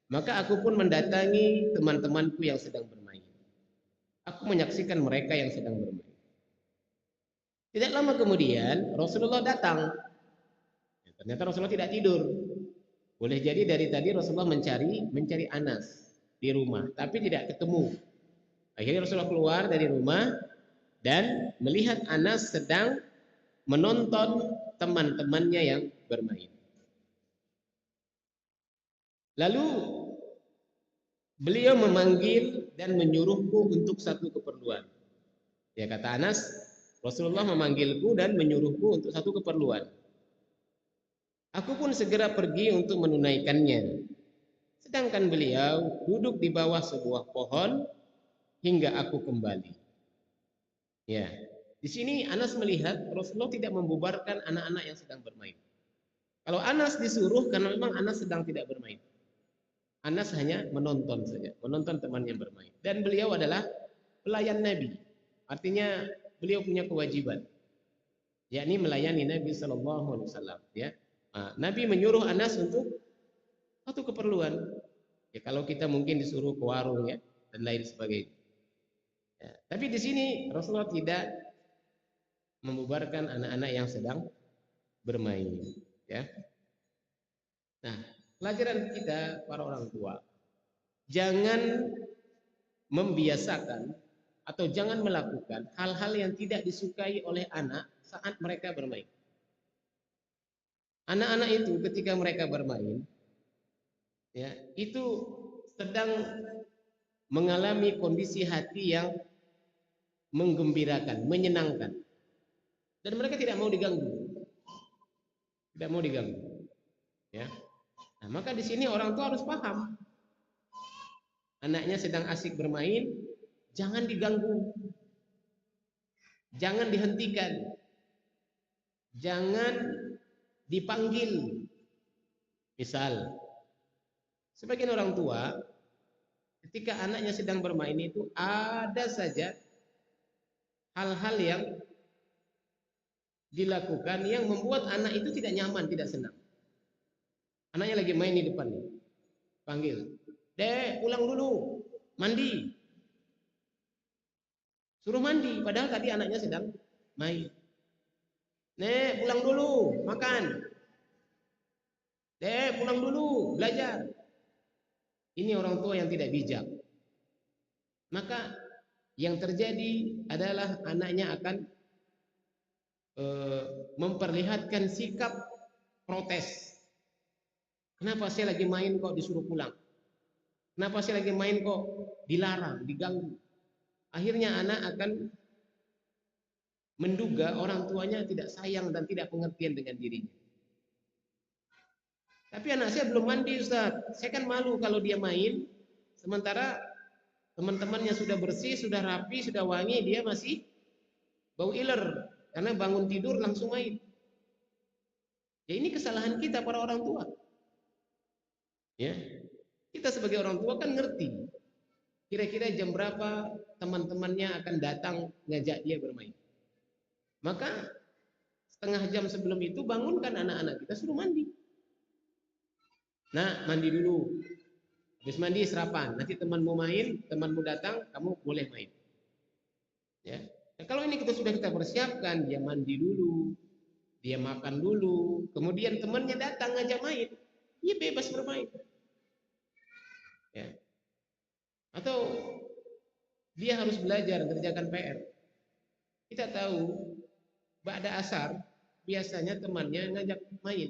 Maka aku pun mendatangi teman-temanku yang sedang bermain. Aku menyaksikan mereka yang sedang bermain. Tidak lama kemudian Rasulullah datang. Ya, ternyata Rasulullah tidak tidur. Boleh jadi dari tadi Rasulullah mencari Anas di rumah, tapi tidak ketemu. Akhirnya Rasulullah keluar dari rumah dan melihat Anas sedang menonton teman-temannya yang bermain. Lalu beliau memanggil dan menyuruhku untuk satu keperluan. Ya, kata Anas, Rasulullah memanggilku dan menyuruhku untuk satu keperluan. Aku pun segera pergi untuk menunaikannya. Sedangkan beliau duduk di bawah sebuah pohon hingga aku kembali. Ya, di sini Anas melihat Rasulullah tidak membubarkan anak-anak yang sedang bermain. Kalau Anas disuruh karena memang Anas sedang tidak bermain. Anas hanya menonton saja, menonton temannya bermain. Dan beliau adalah pelayan Nabi. Artinya beliau punya kewajiban, yakni melayani Nabi Shallallahu Alaihi Wasallam. Ya, Nabi menyuruh Anas untuk satu keperluan. Ya, kalau kita mungkin disuruh ke warung, ya, dan lain sebagainya. Ya, tapi di sini Rasulullah tidak membubarkan anak-anak yang sedang bermain. Ya. Nah, pelajaran kita para orang tua, jangan membiasakan atau jangan melakukan hal-hal yang tidak disukai oleh anak saat mereka bermain. Anak-anak itu ketika mereka bermain, ya, itu sedang mengalami kondisi hati yang menggembirakan, menyenangkan, dan mereka tidak mau diganggu, tidak mau diganggu. Ya, nah, maka di sini orang tua harus paham, anaknya sedang asik bermain, jangan diganggu, jangan dihentikan, jangan dipanggil. Misal, sebagian orang tua ketika anaknya sedang bermain itu ada saja hal-hal yang dilakukan yang membuat anak itu tidak nyaman, tidak senang. Anaknya lagi main di depannya, panggil, "Dek, pulang dulu, mandi." Suruh mandi, padahal tadi anaknya sedang main. "Nek, pulang dulu, makan." "Dek, pulang dulu, belajar." Ini orang tua yang tidak bijak. Maka yang terjadi adalah anaknya akan memperlihatkan sikap protes. Kenapa saya lagi main kok disuruh pulang? Kenapa saya lagi main kok dilarang, diganggu? Akhirnya anak akan menduga orang tuanya tidak sayang dan tidak pengertian dengan dirinya. Tapi anak saya belum mandi, Ustaz. Saya kan malu kalau dia main, sementara teman-temannya sudah bersih, sudah rapi, sudah wangi, dia masih bau iler karena bangun tidur langsung main. Ya ini kesalahan kita para orang tua. Ya, kita sebagai orang tua kan ngerti. Kira-kira jam berapa teman-temannya akan datang ngajak dia bermain. Maka setengah jam sebelum itu bangunkan anak-anak kita suruh mandi. Nah, mandi dulu. Habis mandi sarapan. Nanti temanmu main, temanmu datang, kamu boleh main. Ya. Nah, kalau ini sudah kita persiapkan, dia mandi dulu, dia makan dulu, kemudian temannya datang ngajak main, dia bebas bermain. Ya. Atau dia harus belajar mengerjakan PR. Kita tahu ba'da asar biasanya temannya ngajak main.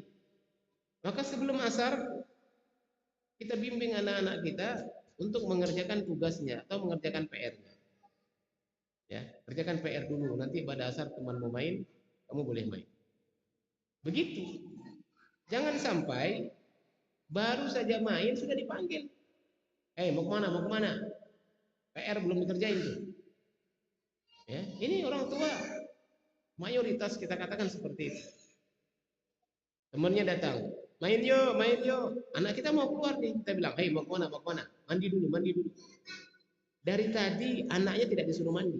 Maka sebelum asar kita bimbing anak-anak kita untuk mengerjakan tugasnya atau mengerjakan PR-nya. Ya, kerjakan PR dulu, nanti pada asar teman mau main, kamu boleh main. Begitu. Jangan sampai baru saja main sudah dipanggil. Mau kemana? Mau kemana? PR belum dikerjain tuh. Ya, ini orang tua mayoritas kita katakan seperti itu. Temannya datang, main yuk, main yuk. Anak kita mau keluar nih, kita bilang, mau kemana? Mau kemana? Mandi dulu, mandi dulu. Dari tadi anaknya tidak disuruh mandi.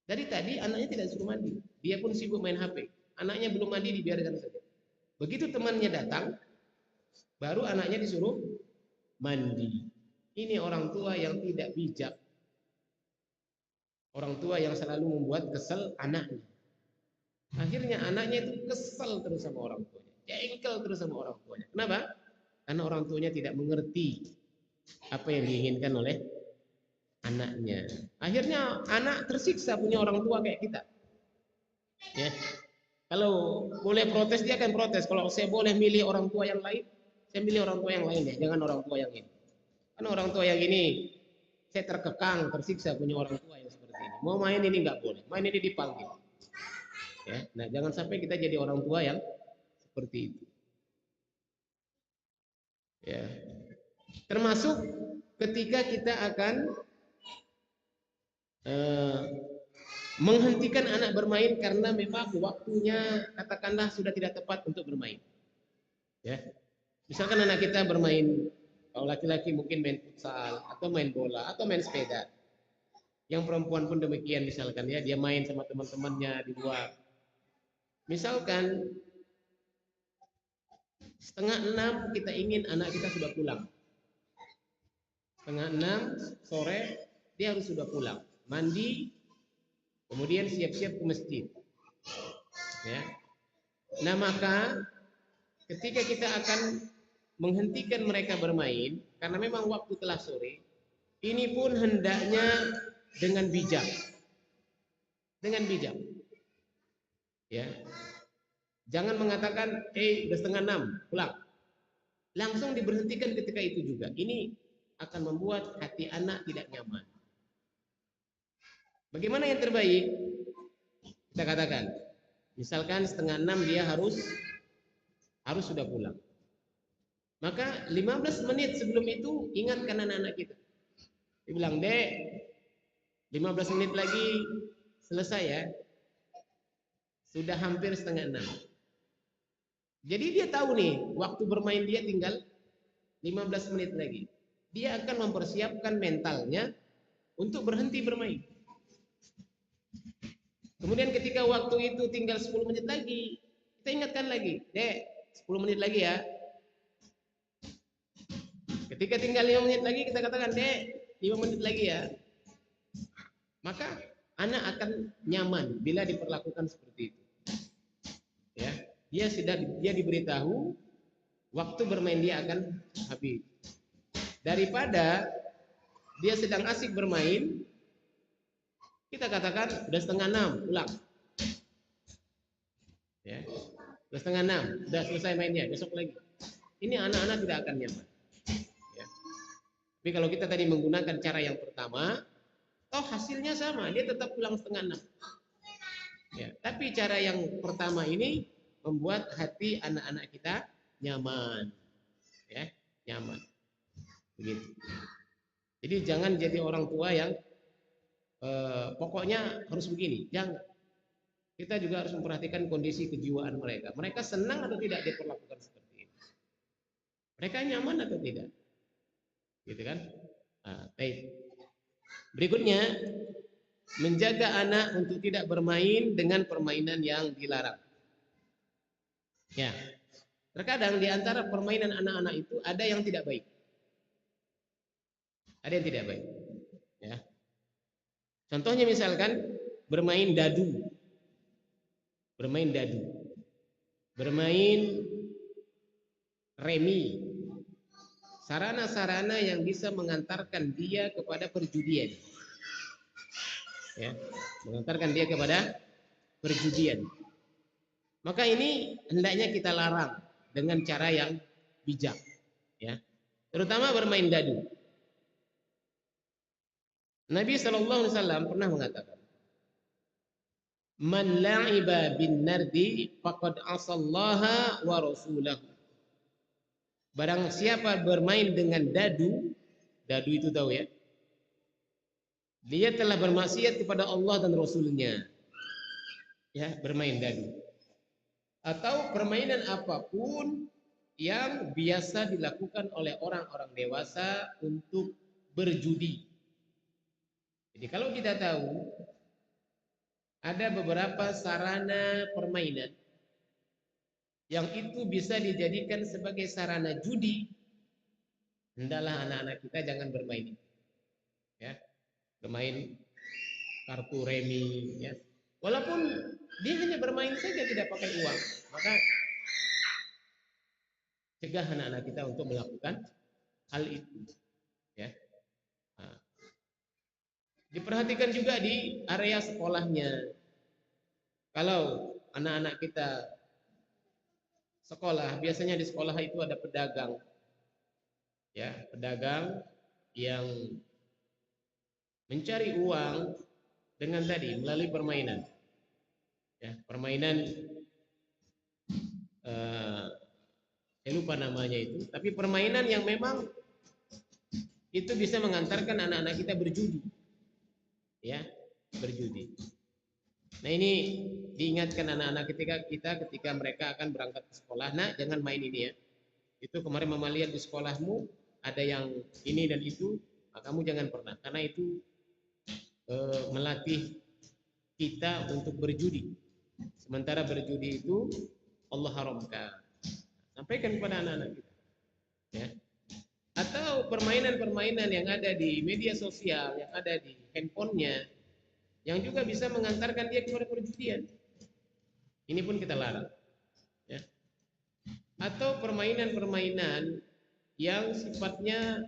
Dari tadi anaknya tidak disuruh mandi. Dia pun sibuk main HP. Anaknya belum mandi, dibiarkan saja. Begitu temannya datang, baru anaknya disuruh mandi. Ini orang tua yang tidak bijak. Orang tua yang selalu membuat kesel anaknya. Akhirnya anaknya itu kesel terus sama orang tuanya. Jengkel terus sama orang tuanya. Kenapa? Karena orang tuanya tidak mengerti apa yang diinginkan oleh anaknya. Akhirnya anak tersiksa punya orang tua kayak kita. Ya. Kalau boleh protes dia akan protes. Kalau saya boleh milih orang tua yang lain, saya milih orang tua yang lain ya, jangan orang tua yang ini. Karena orang tua yang ini saya terkekang, tersiksa punya orang tua yang seperti ini. Mau main ini nggak boleh, main ini dipanggil. Ya, nah jangan sampai kita jadi orang tua yang seperti itu. Ya, termasuk ketika kita akan menghentikan anak bermain karena memang waktunya katakanlah sudah tidak tepat untuk bermain. Ya, misalkan anak kita bermain, kalau laki-laki mungkin main futsal atau main bola atau main sepeda. Yang perempuan pun demikian misalkan ya, dia main sama teman-temannya di luar. Misalkan 5:30 kita ingin anak kita sudah pulang. 5:30 sore dia harus sudah pulang, mandi, kemudian siap-siap ke masjid. Ya. Nah maka ketika kita akan menghentikan mereka bermain karena memang waktu telah sore, ini pun hendaknya dengan bijak. Dengan bijak. Ya. Jangan mengatakan, udah 5:30 pulang. Langsung diberhentikan ketika itu juga. Ini akan membuat hati anak tidak nyaman. Bagaimana yang terbaik? Kita katakan, misalkan 5:30 dia harus sudah pulang. Maka 15 menit sebelum itu ingatkan anak-anak kita. Dia bilang, "Dek, 15 menit lagi selesai ya. Sudah hampir 5:30. Jadi dia tahu nih, waktu bermain dia tinggal 15 menit lagi. Dia akan mempersiapkan mentalnya untuk berhenti bermain. Kemudian ketika waktu itu tinggal 10 menit lagi, kita ingatkan lagi, "Dek, 10 menit lagi ya." Ketika tinggal 5 menit lagi, kita katakan, "Dek, 5 menit lagi ya." Maka anak akan nyaman bila diperlakukan seperti itu. Ya, dia diberitahu waktu bermain dia akan habis. Daripada dia sedang asik bermain, kita katakan udah 5:30 pulang, ya, udah 5:30 udah selesai mainnya, besok lagi. Ini anak-anak tidak akan nyaman. Ya. Tapi kalau kita tadi menggunakan cara yang pertama, toh hasilnya sama, dia tetap pulang 5:30. Ya. Tapi cara yang pertama ini membuat hati anak-anak kita nyaman, ya, nyaman. Begitu. Jadi jangan jadi orang tua yang pokoknya harus begini. Jangan. Kita juga harus memperhatikan kondisi kejiwaan mereka. Mereka senang atau tidak diperlakukan seperti ini? Mereka nyaman atau tidak? Gitu kan? Nah, baik. Berikutnya, menjaga anak untuk tidak bermain dengan permainan yang dilarang. Ya. Terkadang di antara permainan anak-anak itu ada yang tidak baik. Ada yang tidak baik. Ya. Contohnya misalkan bermain dadu. Bermain dadu. Bermain remi. Sarana-sarana yang bisa mengantarkan dia kepada perjudian. Ya, mengantarkan dia kepada perjudian. Maka ini hendaknya kita larang dengan cara yang bijak, ya. Terutama bermain dadu. Nabi SAW pernah mengatakan, "Man la'iba bin nardi faqad asallaha wa rasulahu." Barang siapa bermain dengan dadu, dadu itu tahu ya, dia telah bermaksiat kepada Allah dan Rasulnya. Ya, bermain dadu. Atau permainan apapun yang biasa dilakukan oleh orang-orang dewasa untuk berjudi. Jadi kalau kita tahu ada beberapa sarana permainan yang itu bisa dijadikan sebagai sarana judi, hendaklah anak-anak kita jangan bermain. Ya, bermain kartu remi, ya. Walaupun dia hanya bermain saja tidak pakai uang, maka cegah anak-anak kita untuk melakukan hal itu. Ya. Nah, diperhatikan juga di area sekolahnya. Kalau anak-anak kita sekolah, biasanya di sekolah itu ada pedagang, ya, pedagang yang mencari uang dengan tadi melalui permainan, ya, permainan saya lupa namanya itu, tapi permainan yang memang itu bisa mengantarkan anak-anak kita berjudi, ya, berjudi. Nah ini diingatkan anak-anak ketika mereka akan berangkat ke sekolah, nah jangan main ini ya. Itu kemarin mama lihat di sekolahmu ada yang ini dan itu, nah, kamu jangan pernah, karena itu melatih kita untuk berjudi. Sementara berjudi itu Allah haramkan. Sampaikan kepada anak-anak kita. Ya. Atau permainan-permainan yang ada di media sosial, yang ada di handphonenya, yang juga bisa mengantarkan dia kepada perjudian. Ini pun kita larang. Ya. Atau permainan-permainan yang sifatnya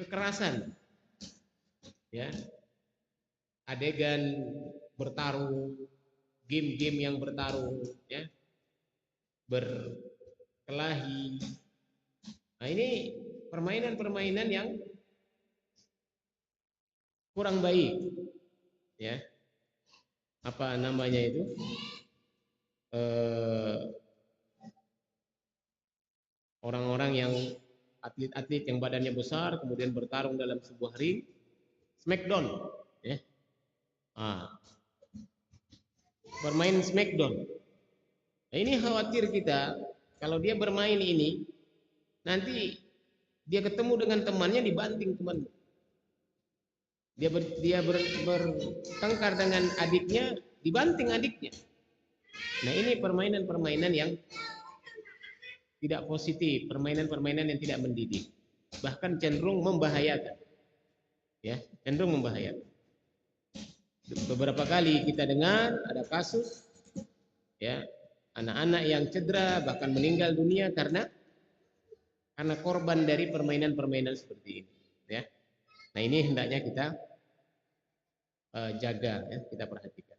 kekerasan, ya, adegan bertarung, game-game yang bertarung, ya, berkelahi. Nah ini permainan-permainan yang kurang baik, ya, apa namanya itu, orang-orang yang atlet-atlet yang badannya besar kemudian bertarung dalam sebuah ring, smackdown, ya, bermain smackdown. Nah, ini khawatir kita kalau dia bermain ini nanti dia ketemu dengan temannya dibanting temannya. Dia bertengkar dengan adiknya, dibanting adiknya. Nah, ini permainan-permainan yang tidak positif, permainan-permainan yang tidak mendidik, bahkan cenderung membahayakan. Ya, cenderung membahayakan. Beberapa kali kita dengar ada kasus, ya, anak-anak yang cedera bahkan meninggal dunia karena karena korban dari permainan-permainan seperti ini, ya. Nah, ini hendaknya kita jaga, ya, kita perhatikan.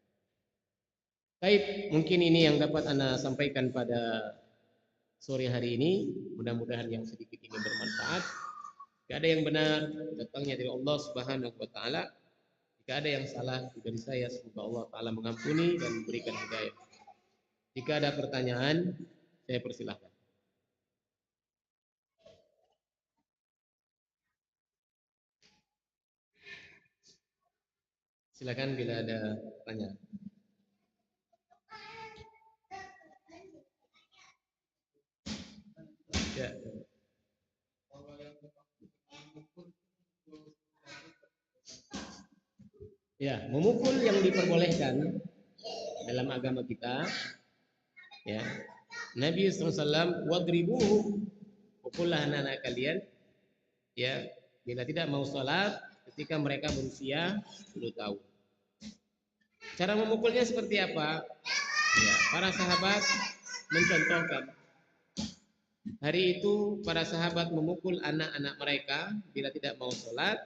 Baik, mungkin ini yang dapat Anda sampaikan pada sore hari ini. Mudah-mudahan yang sedikit ini bermanfaat. Jika ada yang benar, datangnya dari Allah Subhanahu wa taala. Jika ada yang salah dari saya, semoga Allah taala mengampuni dan memberikan hidayah. Jika ada pertanyaan, saya persilahkan. Silakan bila ada pertanyaan. Ya. Ya, memukul yang diperbolehkan dalam agama kita, ya. Nabi SAW, wadribuhu, pukullah anak-anak kalian, ya, bila tidak mau sholat ketika mereka berusia 10 tahun. Cara memukulnya seperti apa? Ya, para sahabat mencontohkan. Hari itu para sahabat memukul anak-anak mereka bila tidak mau sholat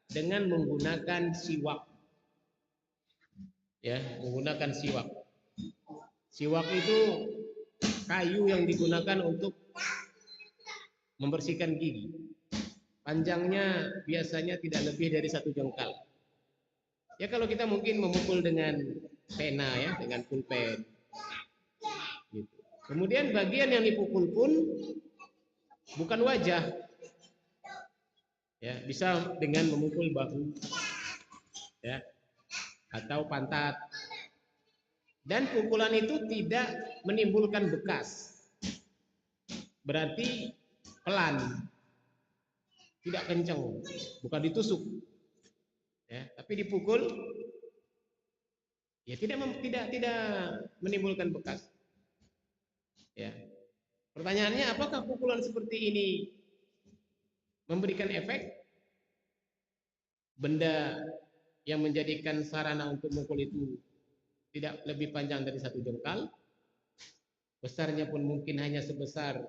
dengan menggunakan siwak. Ya, menggunakan siwak. Siwak itu kayu yang digunakan untuk membersihkan gigi. Panjangnya biasanya tidak lebih dari 1 jengkal. Ya, kalau kita mungkin memukul dengan pena, ya, dengan pulpen. Gitu. Kemudian bagian yang dipukul pun bukan wajah, ya, bisa dengan memukul bahu, ya, atau pantat. Dan pukulan itu tidak menimbulkan bekas, berarti pelan, tidak kencang, bukan ditusuk, ya, tapi dipukul, ya, tidak menimbulkan bekas, ya. Pertanyaannya, apakah pukulan seperti ini memberikan efek? Benda yang menjadikan sarana untuk memukul itu tidak lebih panjang dari 1 jengkal, besarnya pun mungkin hanya sebesar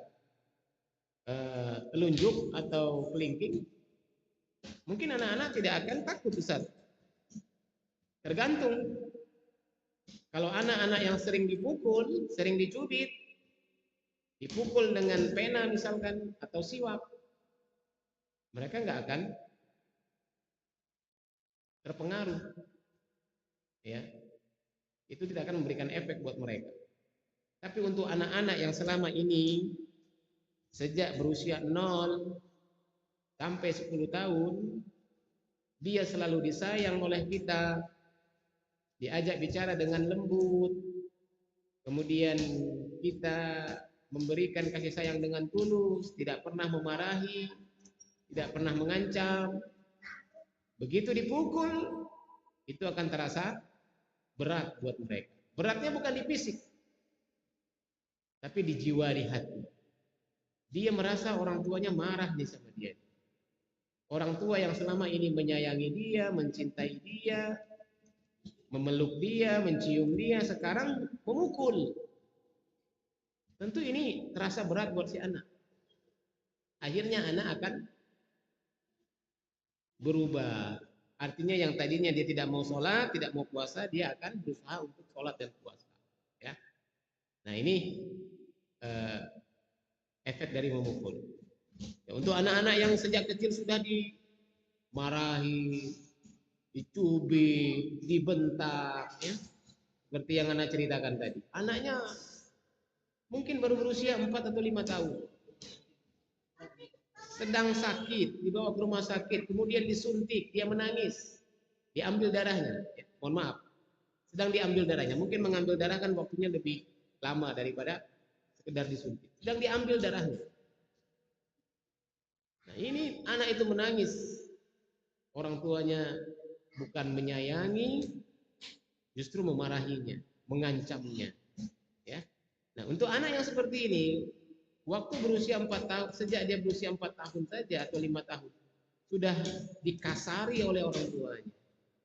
telunjuk atau kelingking. Mungkin anak-anak tidak akan takut besar. Tergantung. Kalau anak-anak yang sering dipukul, sering dicubit, dipukul dengan pena misalkan atau siwak, mereka nggak akan terpengaruh, ya. Itu tidak akan memberikan efek buat mereka. Tapi untuk anak-anak yang selama ini sejak berusia 0 sampai 10 tahun, dia selalu disayang oleh kita, diajak bicara dengan lembut, kemudian kita memberikan kasih sayang dengan tulus, tidak pernah memarahi, tidak pernah mengancam. Begitu dipukul, itu akan terasa berat buat mereka. Beratnya bukan di fisik, tapi di jiwa, di hati. Dia merasa orang tuanya marah nih sama dia. Orang tua yang selama ini menyayangi dia, mencintai dia, memeluk dia, mencium dia, sekarang memukul. Tentu ini terasa berat buat si anak. Akhirnya anak akan berubah. Artinya yang tadinya dia tidak mau sholat, tidak mau puasa, dia akan berusaha untuk sholat dan puasa. Ya. Nah, ini efek dari memukul. Ya, untuk anak-anak yang sejak kecil sudah dimarahi, dicubit, dibentak, ya, seperti yang anak ceritakan tadi. Anaknya mungkin baru berusia 4 atau 5 tahun. Sedang sakit, dibawa ke rumah sakit, kemudian disuntik, dia menangis, diambil darahnya. Ya, mohon maaf, sedang diambil darahnya. Mungkin mengambil darah kan waktunya lebih lama daripada sekedar disuntik. Sedang diambil darahnya. Nah, ini anak itu menangis. Orang tuanya bukan menyayangi, justru memarahinya, mengancamnya. Ya. Nah, untuk anak yang seperti ini, waktu berusia 4 tahun, sejak dia berusia 4 tahun saja atau 5 tahun, sudah dikasari oleh orang tuanya.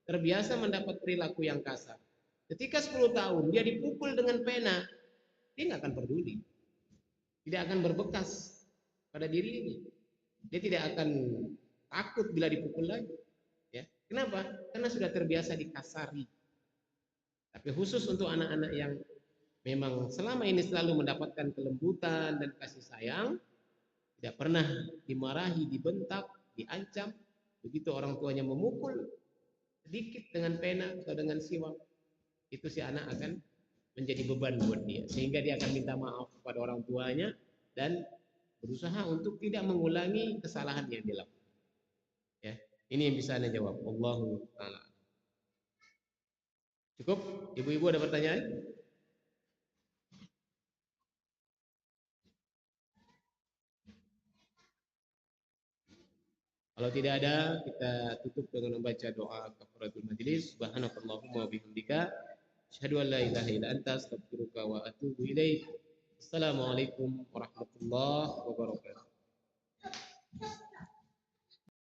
Terbiasa mendapat perilaku yang kasar. Ketika 10 tahun dia dipukul dengan pena, dia nggak akan peduli. Tidak akan berbekas. pada dirinya. Dia tidak akan takut bila dipukul lagi. Ya, kenapa? Karena sudah terbiasa dikasari. Tapi khusus untuk anak-anak yang memang selama ini selalu mendapatkan kelembutan dan kasih sayang, tidak pernah dimarahi, dibentak, diancam, begitu orang tuanya memukul sedikit dengan pena atau dengan siwak, itu si anak akan menjadi beban buat dia, sehingga dia akan minta maaf kepada orang tuanya dan berusaha untuk tidak mengulangi kesalahan yang dilakukan. Ya, ini yang bisa Anda jawab. Allahu taala. Cukup? Ibu-ibu ada pertanyaan? Kalau tidak ada, kita tutup dengan membaca doa kafaratul majlis. Subhanakallahumma wa bihamdika asyhadu an la ilaha illa anta astaghfiruka wa atubu ilaik. Assalamualaikum warahmatullahi wabarakatuh.